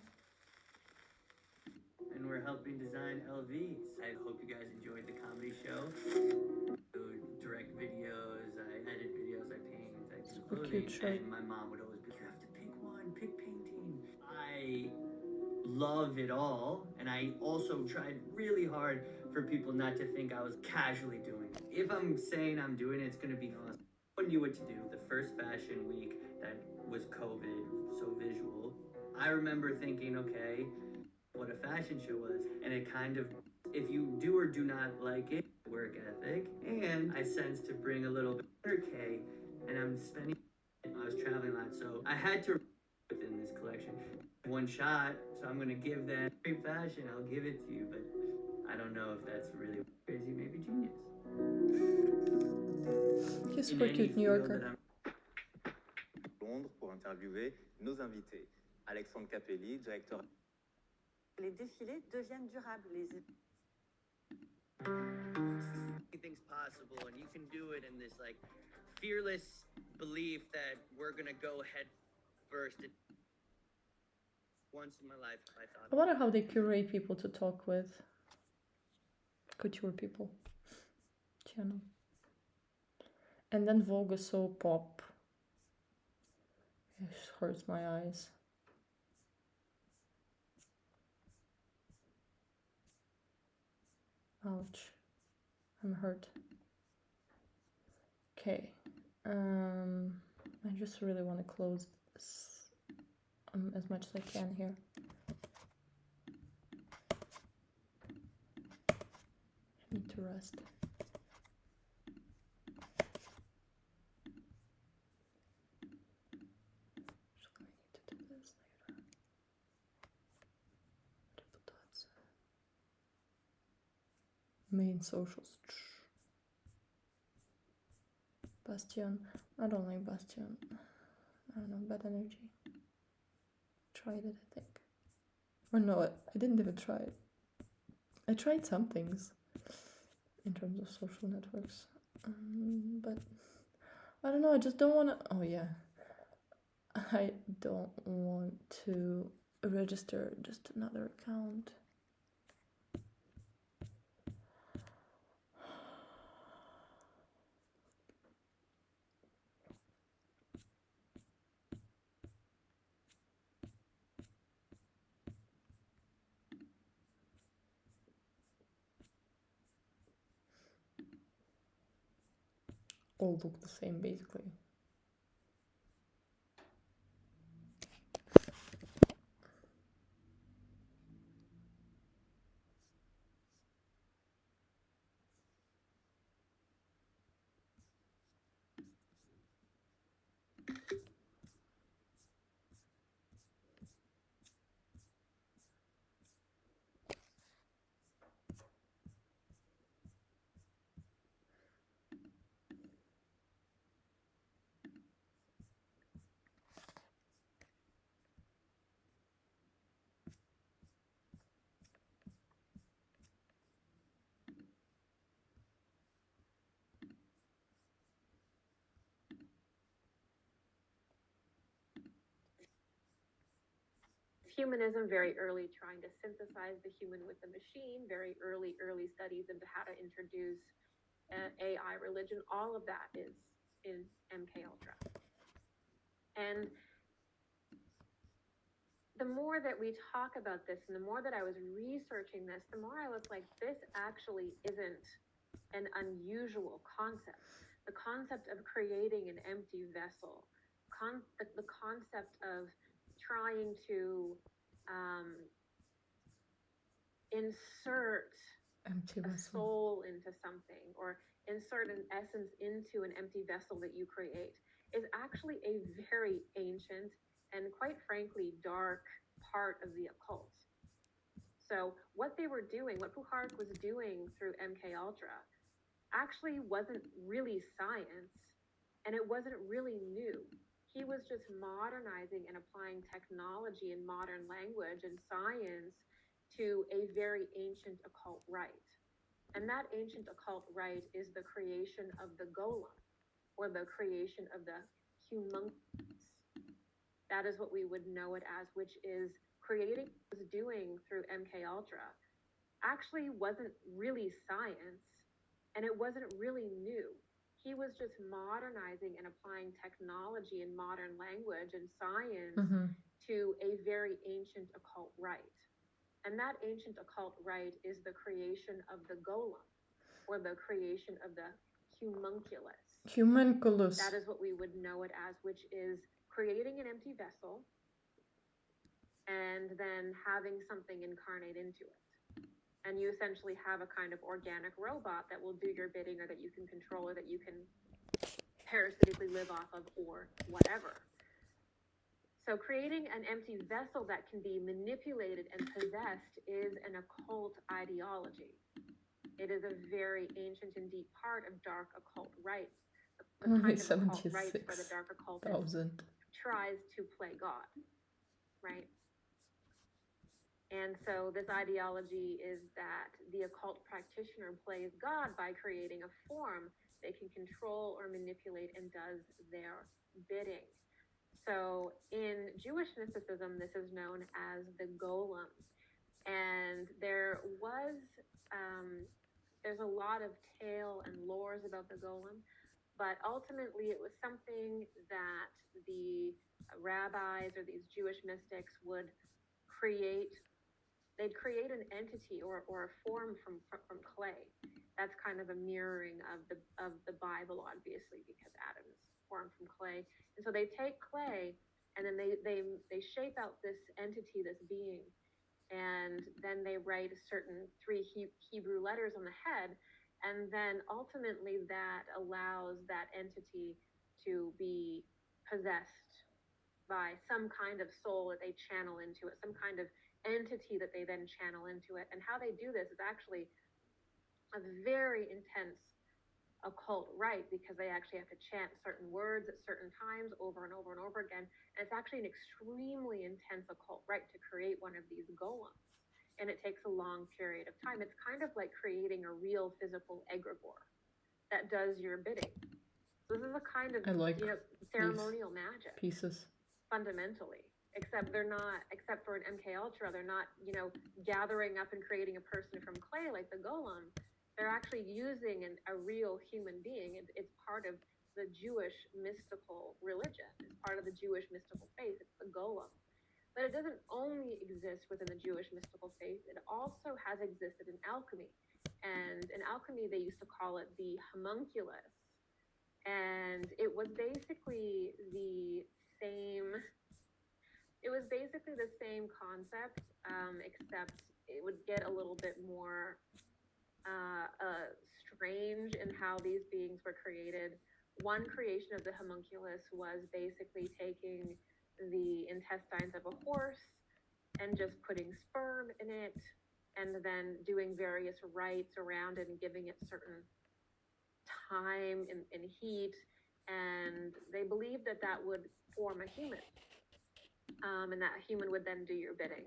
And we're helping design LVs. I hope you guys enjoyed the comedy show. Direct videos, I edit videos, I paint, I do clothing. And my mom would always be, you have to pick one, pick painting. I love it all, and I also tried really hard for people not to think I was casually doing it. If I'm saying I'm doing it, it's gonna be fun. No one knew what to do. The first fashion week that was COVID, so visual, I remember thinking, okay, what a fashion show was, and it kind of, if you do or do not like it, work ethic, and I sense to bring a little bit of 100K, and I'm spending, I was traveling a lot, so I had to within this collection. One shot, so I'm gonna give that great fashion, I'll give it to you, but I don't know if that's really crazy, maybe genius. He's super cute, New Yorker. Londres pour interviewer nos invités. Alexandre Capelli, directeur. Les défilés deviennent durables. Anything's possible, and you can do it in this like fearless belief that we're gonna go head first. Once in my life, I thought. I wonder how they curate people to talk with. Couture people. Channel. And then Vogue is so pop. It just hurts my eyes. Ouch. I'm hurt. Okay. I just really want to close this as much as I can here. I need to rest. Main socials. Bastion. I don't like Bastion. I don't know, bad energy. Tried it, I think. Or no, I didn't even try it. I tried some things in terms of social networks. But I don't know, I just don't want to. Oh, yeah. I don't want to register just another account. All look the same, basically. Humanism, very early trying to synthesize the human with the machine, very early studies into how to introduce AI religion. All of that is MK Ultra. And the more that we talk about this and the more that I was researching this, the more I was like, this actually isn't an unusual concept. The concept of creating an empty vessel, the concept of trying to insert a soul into something or insert an essence into an empty vessel that you create is actually a very ancient and quite frankly dark part of the occult. So what they were doing, what Puhark was doing through MK Ultra actually wasn't really science and it wasn't really new. He was just modernizing and applying technology and modern language and science to a very ancient occult rite. And that ancient occult rite is the creation of the golem, or the creation of the homunculus. That is what we would know it as, which is creating what he was doing through MK Ultra actually wasn't really science, and it wasn't really new. He was just modernizing and applying technology and modern language and science to a very ancient occult rite. And that ancient occult rite is the creation of the golem, or the creation of the homunculus. Homunculus. That is what we would know it as, which is creating an empty vessel and then having something incarnate into it. And you essentially have a kind of organic robot that will do your bidding, or that you can control, or that you can parasitically live off of, or whatever. So creating an empty vessel that can be manipulated and possessed is an occult ideology. It is a very ancient and deep part of dark occult rites. The kind of occult rites where the dark occultist tries to play God, right? And so this ideology is that the occult practitioner plays God by creating a form they can control or manipulate and does their bidding. So in Jewish mysticism, this is known as the golem. And there's a lot of tale and lores about the golem, but ultimately it was something that the rabbis or these Jewish mystics would create. They'd create an entity or a form from clay. That's kind of a mirroring of the Bible, obviously, because Adam's form from clay. And so they take clay and then they shape out this entity, this being, and then they write a certain 3 Hebrew letters on the head, and then ultimately that allows that entity to be possessed by some kind of soul that they channel into it, some kind of entity that they then channel into it. And how they do this is actually a very intense occult rite, because they actually have to chant certain words at certain times over and over and over again. And it's actually an extremely intense occult rite to create one of these golems. And it takes a long period of time. It's kind of like creating a real physical egregore that does your bidding. So this is a kind of, I like ceremonial magic. Pieces. Fundamentally. Except for an MK Ultra, they're not, gathering up and creating a person from clay like the golem. They're actually using a real human being. It's part of the Jewish mystical religion. It's part of the Jewish mystical faith. It's the golem. But it doesn't only exist within the Jewish mystical faith. It also has existed in alchemy. And in alchemy, they used to call it the homunculus. And it was basically the same concept, except it would get a little bit more strange in how these beings were created. One creation of the homunculus was basically taking the intestines of a horse and just putting sperm in it, and then doing various rites around it and giving it certain time and heat, and they believed that would form a human, and that human would then do your bidding,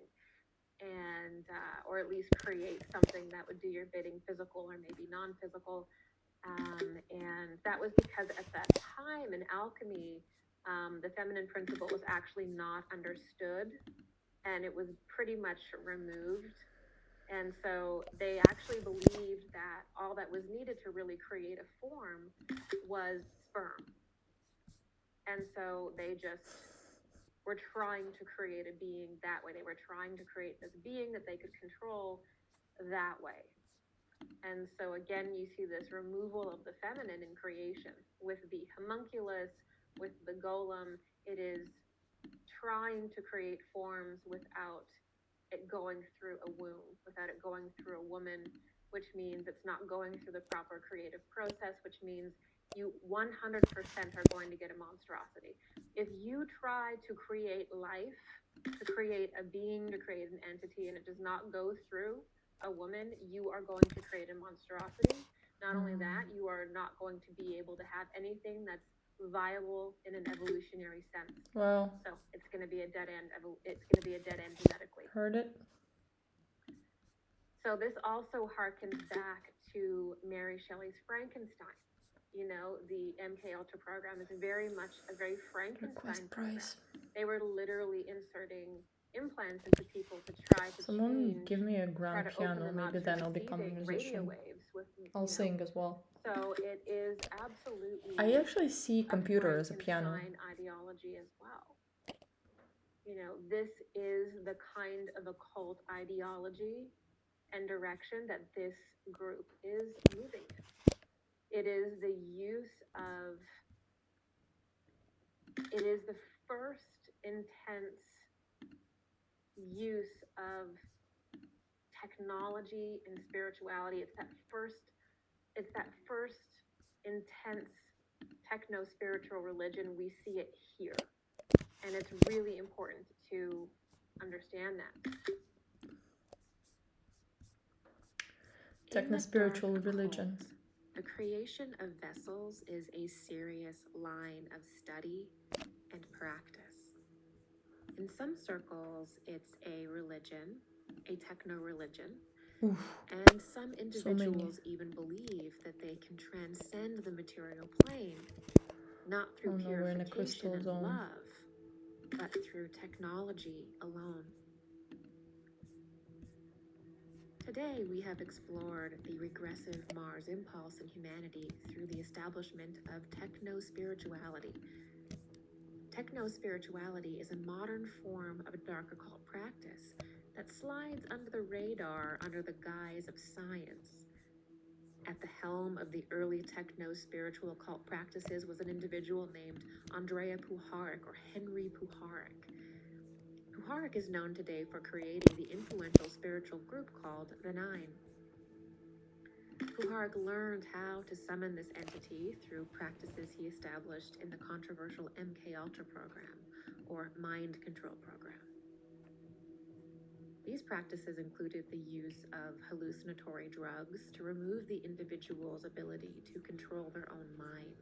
and or at least create something that would do your bidding, physical or maybe non-physical. And that was because at that time in alchemy, the feminine principle was actually not understood, and it was pretty much removed. And so they actually believed that all that was needed to really create a form was sperm. And so they just were trying to create a being that way. They were trying to create this being that they could control that way. And so again, you see this removal of the feminine in creation with the homunculus, with the golem. It is trying to create forms without it going through a womb, without it going through a woman, which means it's not going through the proper creative process, which means you 100% are going to get a monstrosity. If you try to create life, to create a being, to create an entity, and it does not go through a woman, you are going to create a monstrosity. Not only that, you are not going to be able to have anything that's viable in an evolutionary sense. Wow. So it's going to be a dead end. It's going to be a dead end genetically. Heard it. So this also harkens back to Mary Shelley's Frankenstein. The MK Ultra program is very much a very Frankenstein program. They were literally inserting implants into people to try to Someone give me a grand piano, maybe then I'll become a musician. I'll sing as well. So it is absolutely. I actually see computer as a piano. Ideology as well. This is the kind of occult ideology and direction that this group is moving in. It is the first intense use of technology and spirituality. It's that first intense techno-spiritual religion. We see it here. And it's really important to understand that. Techno-spiritual religion. The creation of vessels is a serious line of study and practice. In some circles, it's a religion, a techno-religion, and some individuals even believe that they can transcend the material plane, not through purification and love, but through technology alone. Today, we have explored the regressive Mars impulse in humanity through the establishment of techno-spirituality. Techno-spirituality is a modern form of a dark occult practice that slides under the radar under the guise of science. At the helm of the early techno-spiritual occult practices was an individual named Andrea Puharich, or Henry Puharich. Puharich is known today for creating the influential spiritual group called the Nine. Puharich learned how to summon this entity through practices he established in the controversial MK Ultra program, or mind control program. These practices included the use of hallucinatory drugs to remove the individual's ability to control their own mind.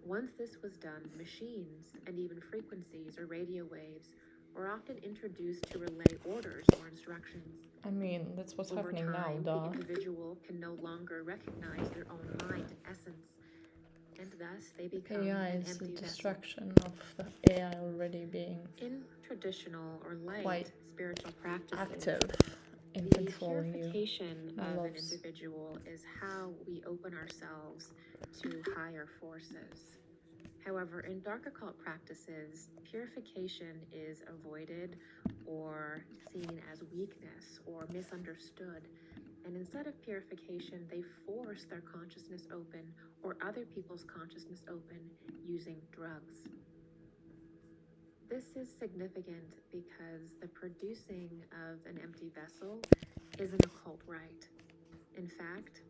Once this was done, machines and even frequencies or radio waves were often introduced to relay orders or instructions. I mean, that's what's Over happening time, now, the duh. individual can no longer recognize their own mind and essence, and thus they become AI an is a empty vessel. distraction of the AI already being In traditional or light quite spiritual practices, active in the controlling you. purification My of an loves. individual is how we open ourselves to higher forces. However, in dark occult practices, purification is avoided or seen as weakness or misunderstood. And instead of purification, they force their consciousness open or other people's consciousness open using drugs. This is significant because the producing of an empty vessel is an occult rite. In fact,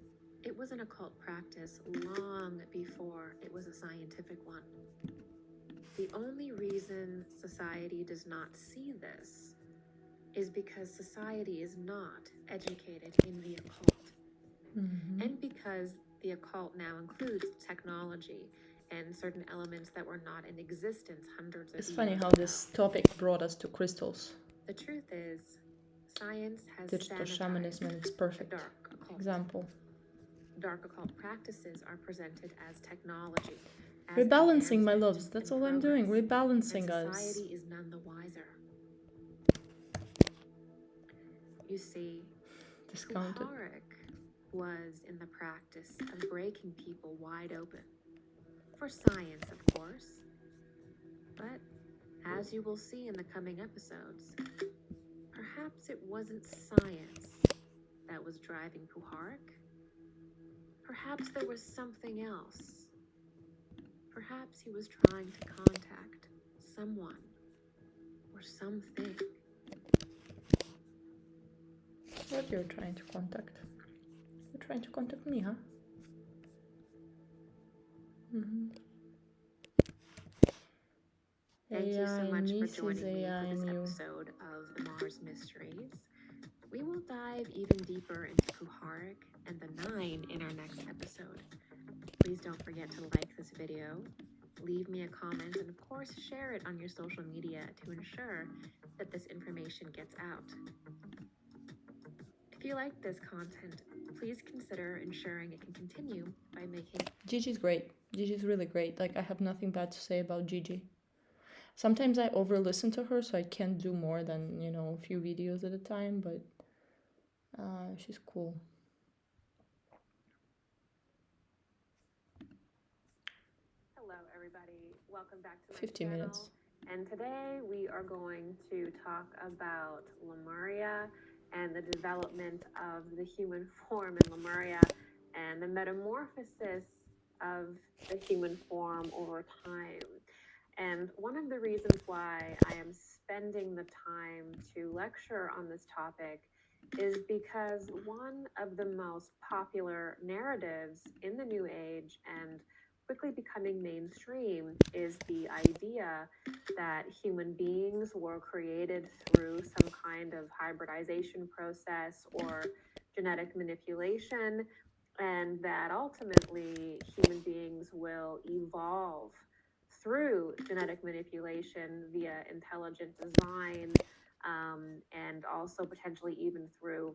it was an occult practice long before it was a scientific one. The only reason society does not see this is because society is not educated in the occult. Mm-hmm. And because the occult now includes technology and certain elements that were not in existence hundreds of years ago. It's funny how this topic brought us to crystals. The truth is, science has Digital sanitized shamanism, it's the perfect dark occult. example. Dark occult practices are presented as technology. As Rebalancing, my advancement loves. That's and all I'm doing. progress, Rebalancing and us. society is none the wiser. You see, Discounted. Puharich was in the practice of breaking people wide open. For science, of course. But, as you will see in the coming episodes, perhaps it wasn't science that was driving Puharich. Perhaps there was something else. Perhaps he was trying to contact someone or something. What you're trying to contact? You're trying to contact me, huh? Mm-hmm. Thank you so AI much for me sees joining me AI for in this you. episode of the Mars Mysteries. We will dive even deeper into Puharich and the Nine in our next episode. Please don't forget to like this video, leave me a comment, and of course share it on your social media to ensure that this information gets out. If you like this content, please consider ensuring it can continue by making... Gigi's great. Gigi's really great. Like, I have nothing bad to say about Gigi. Sometimes I over-listen to her, so I can't do more than, you know, a few videos at a time, but she's cool. Hello, everybody. Welcome back to my 50 channel. minutes. And today we are going to talk about Lemuria and the development of the human form in Lemuria and the metamorphosis of the human form over time. And one of the reasons why I am spending the time to lecture on this topic is because one of the most popular narratives in the New Age and quickly becoming mainstream is the idea that human beings were created through some kind of hybridization process or genetic manipulation, and that ultimately human beings will evolve through genetic manipulation via intelligent design, and also potentially even through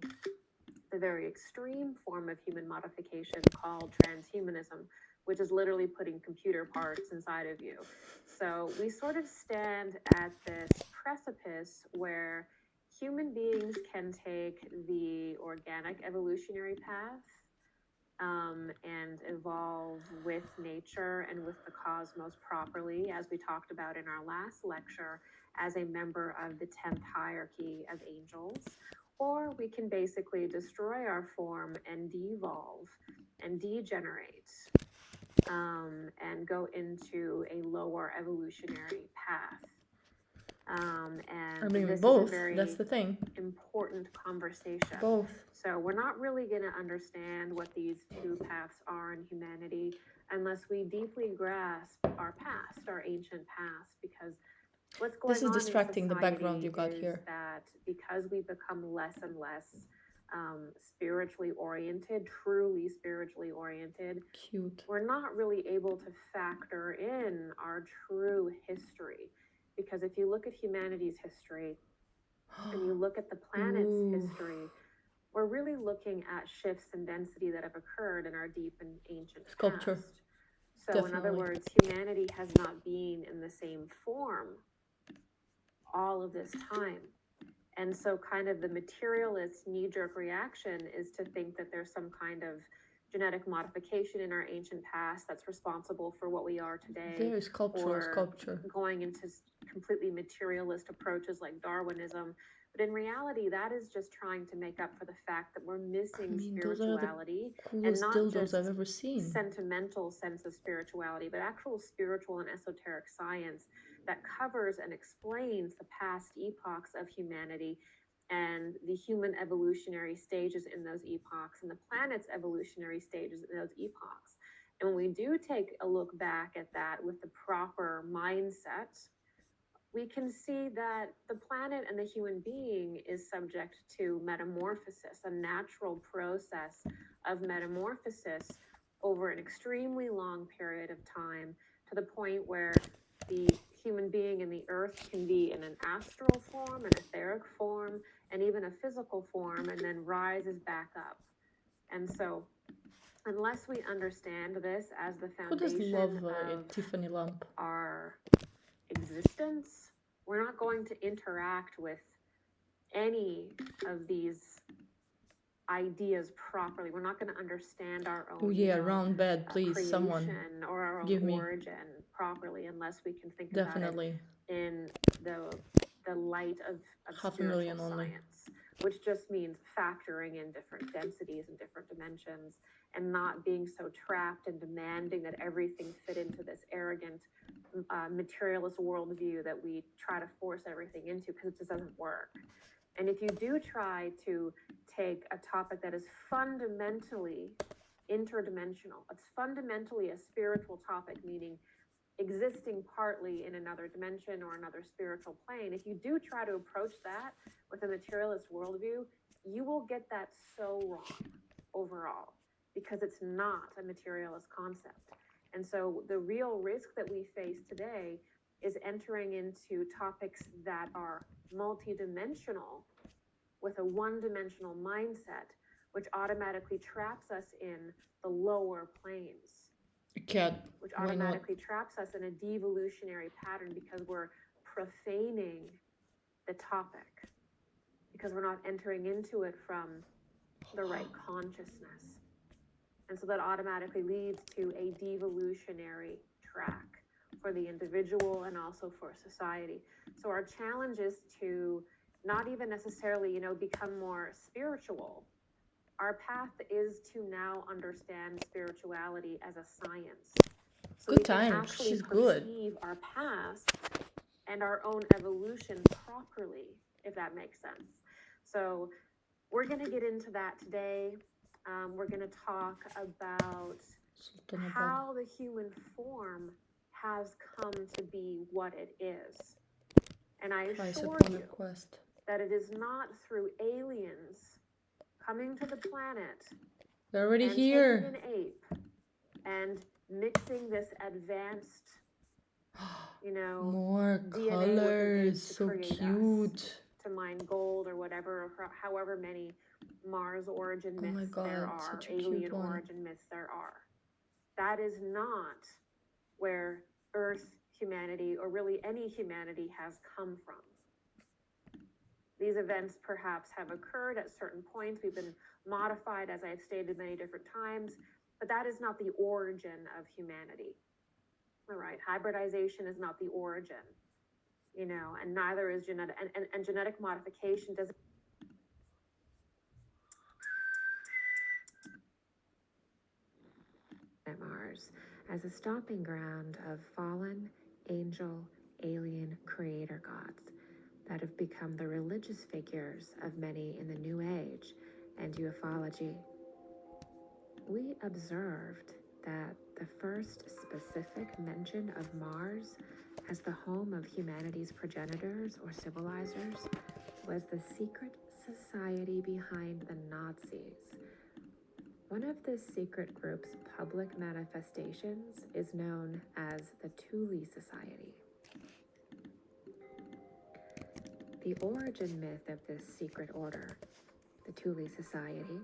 the very extreme form of human modification called transhumanism, which is literally putting computer parts inside of you. So we sort of stand at this precipice where human beings can take the organic evolutionary path and evolve with nature and with the cosmos properly, as we talked about in our last lecture, as a member of the 10th hierarchy of angels. or we can basically destroy our form and devolve and degenerate, and go into a lower evolutionary path. And I mean, this both. is a very That's the thing. important conversation. Both. So we're not really going to understand what these two paths are in humanity unless we deeply grasp our past, our ancient past, because what's going This is on distracting, in the society background you got is here. that because we become less and less spiritually oriented, truly spiritually oriented, Cute. we're not really able to factor in our true history. Because if you look at humanity's history and you look at the planet's Ooh. history, we're really looking at shifts in density that have occurred in our deep and ancient Sculpture. past. So in other Definitely. words, humanity has not been in the same form all of this time. And so kind of the materialist knee-jerk reaction is to think that there's some kind of genetic modification in our ancient past that's responsible for what we are today. Very sculptural sculpture. Going into completely materialist approaches like Darwinism. But in reality, that is just trying to make up for the fact that we're missing spirituality, and Coolest not dildos just I've ever seen. sentimental sense of spirituality, but actual spiritual and esoteric science that covers and explains the past epochs of humanity and the human evolutionary stages in those epochs and the planet's evolutionary stages in those epochs. And when we do take a look back at that with the proper mindset, we can see that the planet and the human being is subject to metamorphosis, a natural process of metamorphosis over an extremely long period of time, to the point where the human being and the earth can be in an astral form, an etheric form, and even a physical form, and then rises back up. And so, unless we understand this as the Who does foundation love a of Tiffany lamp? our existence, we're not going to interact with any of these ideas properly. We're not going to understand our own Oh yeah, round bed, please, creation someone. or our own Give me. origin properly, unless we can think Definitely. about it in the light of 500,000 spiritual only. science, which just means factoring in different densities and different dimensions, and not being so trapped and demanding that everything fit into this arrogant materialist worldview that we try to force everything into, because it just doesn't work. And if you do try to take a topic that is fundamentally interdimensional, it's fundamentally a spiritual topic, meaning existing partly in another dimension or another spiritual plane, if you do try to approach that with a materialist worldview, you will get that so wrong overall, because it's not a materialist concept. And so the real risk that we face today is entering into topics that are multidimensional with a one-dimensional mindset, which automatically traps us in the lower planes. Cat. Which Why not? automatically traps us in a devolutionary pattern, because we're profaning the topic, because we're not entering into it from the right consciousness. And so that automatically leads to a devolutionary track for the individual and also for society. So our challenge is to not even necessarily, become more spiritual. Our path is to now understand spirituality as a science. So Good we can times. actually She's good. perceive our past and our own evolution properly, if that makes sense. So we're going to get into that today. We're going to talk about how the human form has come to be what it is. And I assure you that it is not through aliens coming to the planet. They're already and here. taking an ape and mixing this advanced, More DNA colors. to So create cute. us, to mine gold or whatever, or however many Mars origin Oh my myths there God, are, such a alien cute one. origin myths there are. That is not where Earth humanity, or really any humanity, has come from. These events perhaps have occurred at certain points. We've been modified, as I've stated many different times, but that is not the origin of humanity. All right, hybridization is not the origin, and neither is genetic, and genetic modification doesn't Mars as a stomping ground of fallen, angel, alien creator gods that have become the religious figures of many in the New Age and ufology. We observed that the first specific mention of Mars as the home of humanity's progenitors or civilizers was the secret society behind the Nazis. One of this secret group's public manifestations is known as the Thule Society. The origin myth of this secret order, the Thule Society,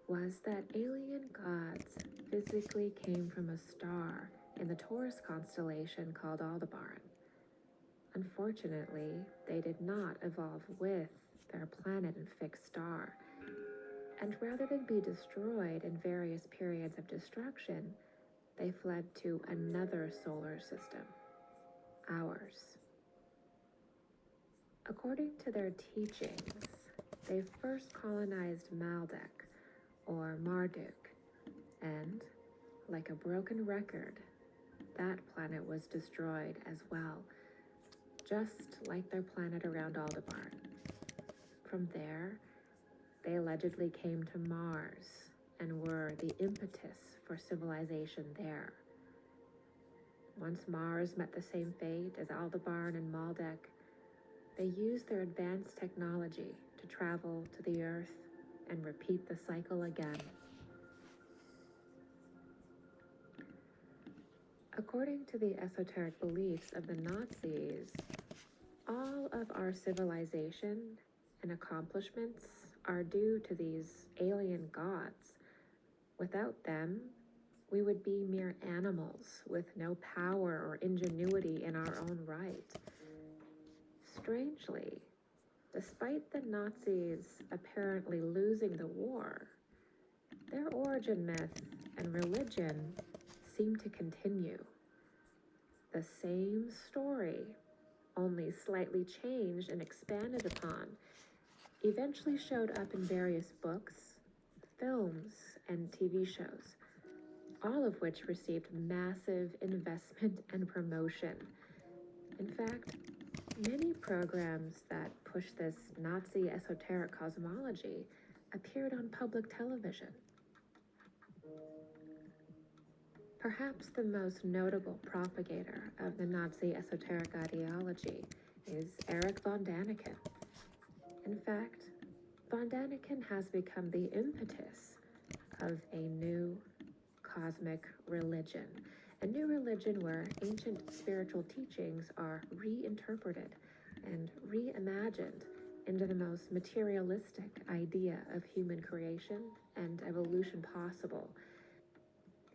was that alien gods physically came from a star in the Taurus constellation called Aldebaran. Unfortunately, they did not evolve with their planet and fixed star, and rather than be destroyed in various periods of destruction, they fled to another solar system, ours. According to their teachings, they first colonized Maldek, or Marduk, and, like a broken record, that planet was destroyed as well, just like their planet around Aldebaran. From there, they allegedly came to Mars and were the impetus for civilization there. Once Mars met the same fate as Aldebaran and Maldek, they used their advanced technology to travel to the Earth and repeat the cycle again. According to the esoteric beliefs of the Nazis, all of our civilization and accomplishments are due to these alien gods. Without them, we would be mere animals with no power or ingenuity in our own right. Strangely, despite the Nazis apparently losing the war, their origin myth and religion seem to continue. The same story, only slightly changed and expanded upon, eventually showed up in various books, films, and TV shows, all of which received massive investment and promotion. In fact, many programs that push this Nazi esoteric cosmology appeared on public television. Perhaps the most notable propagator of the Nazi esoteric ideology is Erich von Däniken. In fact, von Däniken has become the impetus of a new cosmic religion, a new religion where ancient spiritual teachings are reinterpreted and reimagined into the most materialistic idea of human creation and evolution possible.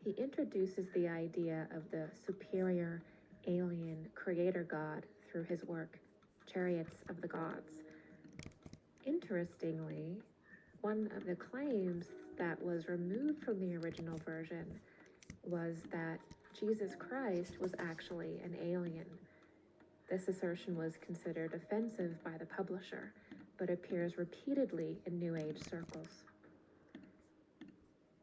He introduces the idea of the superior alien creator god through his work, Chariots of the Gods. Interestingly, one of the claims that was removed from the original version was that Jesus Christ was actually an alien. This assertion was considered offensive by the publisher, but appears repeatedly in New Age circles.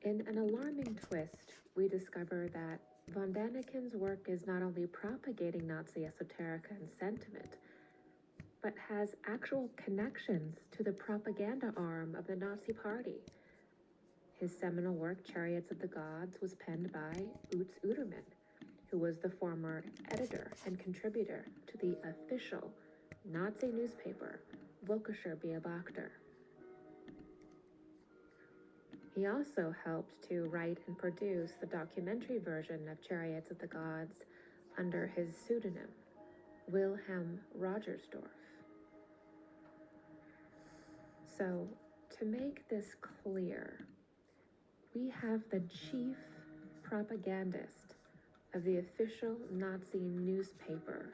In an alarming twist, we discover that von Däniken's work is not only propagating Nazi esoterica and sentiment, but has actual connections to the propaganda arm of the Nazi Party. His seminal work, Chariots of the Gods, was penned by Utz Udermann, who was the former editor and contributor to the official Nazi newspaper, Völkischer Beobachter. He also helped to write and produce the documentary version of Chariots of the Gods under his pseudonym, Wilhelm Rogersdorf. So, to make this clear, we have the chief propagandist of the official Nazi newspaper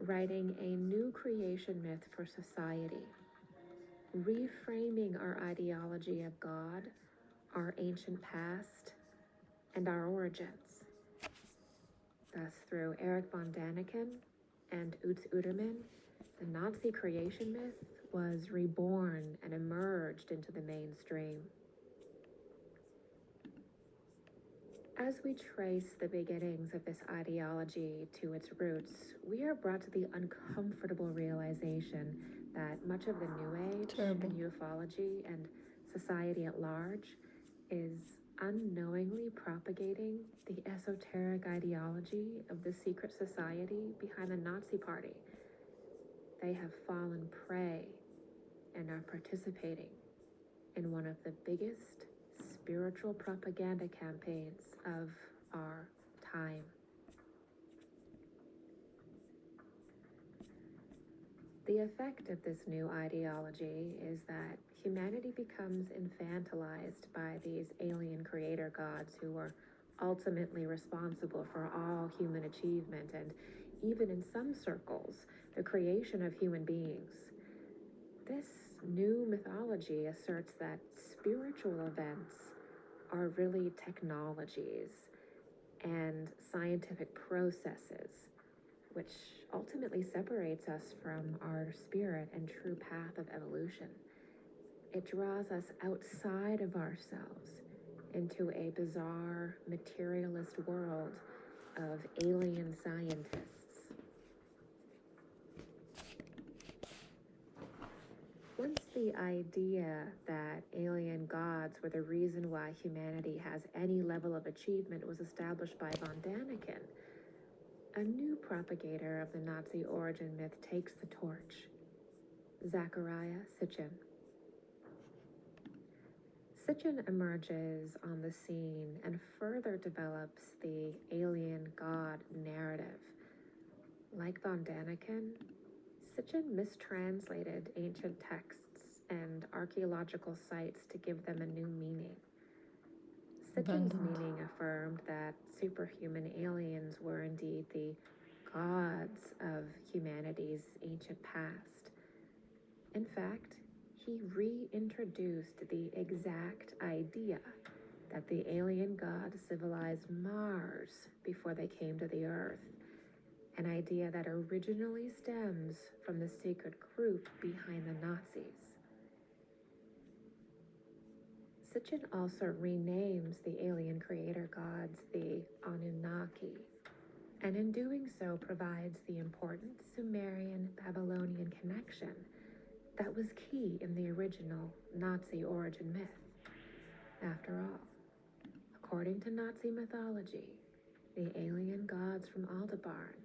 writing a new creation myth for society, reframing our ideology of God, our ancient past, and our origins. Thus, through Erich von Däniken and Utz Udermann, the Nazi creation myth was reborn and emerged into the mainstream. As we trace the beginnings of this ideology to its roots, we are brought to the uncomfortable realization that much of the New Age Terrible. and ufology and society at large is unknowingly propagating the esoteric ideology of the secret society behind the Nazi Party. They have fallen prey and are participating in one of the biggest spiritual propaganda campaigns of our time. The effect of this new ideology is that humanity becomes infantilized by these alien creator gods who are ultimately responsible for all human achievement and, even in some circles, the creation of human beings. This new mythology asserts that spiritual events are really technologies and scientific processes, which ultimately separates us from our spirit and true path of evolution. It draws us outside of ourselves into a bizarre materialist world of alien scientists. Once the idea that alien gods were the reason why humanity has any level of achievement was established by von Daniken, a new propagator of the Nazi origin myth takes the torch, Zecharia Sitchin. Sitchin emerges on the scene and further develops the alien god narrative. Like von Daniken, Sitchin mistranslated ancient texts and archaeological sites to give them a new meaning. Sitchin's meaning affirmed that superhuman aliens were indeed the gods of humanity's ancient past. In fact, he reintroduced the exact idea that the alien gods civilized Mars before they came to the Earth, an idea that originally stems from the secret group behind the Nazis. Sitchin also renames the alien creator gods the Anunnaki, and in doing so provides the important Sumerian-Babylonian connection that was key in the original Nazi origin myth. After all, according to Nazi mythology, the alien gods from Aldebaran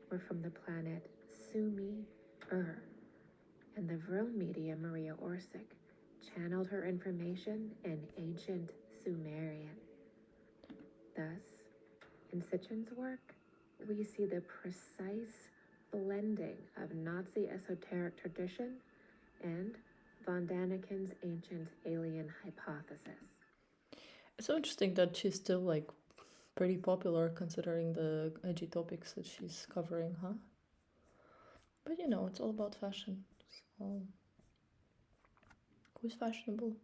were from the planet Sumi-Ur, and the Vrone media Maria Orsic channeled her information in ancient Sumerian. Thus, in Sitchin's work, we see the precise blending of Nazi esoteric tradition and von Daniken's ancient alien hypothesis. It's so interesting that she's still like pretty popular considering the edgy topics that she's covering, huh? But you know, it's all about fashion. So who's fashionable?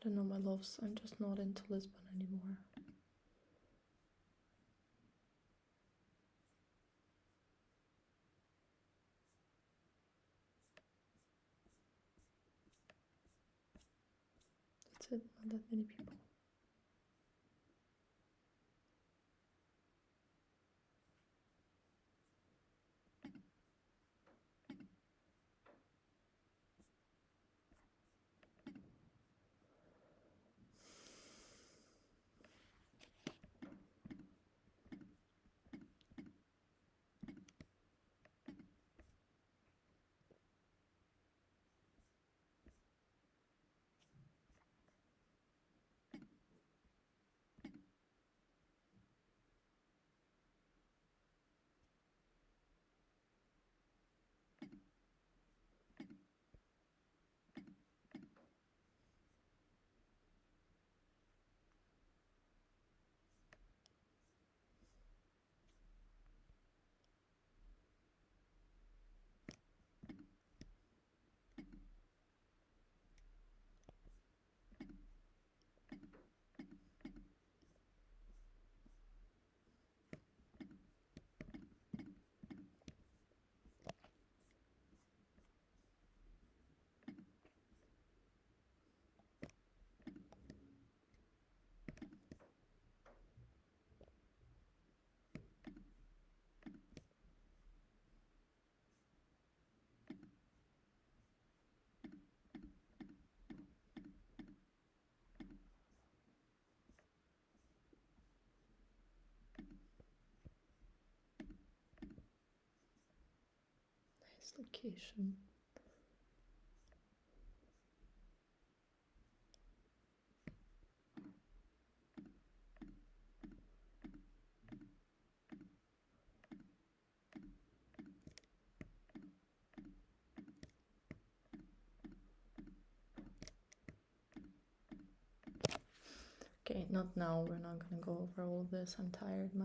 I don't know, my loves. I'm just not into Lisbon anymore. That's it, not that many people. Paste location. Okay, not now. We're not gonna go over all of this. I'm tired. My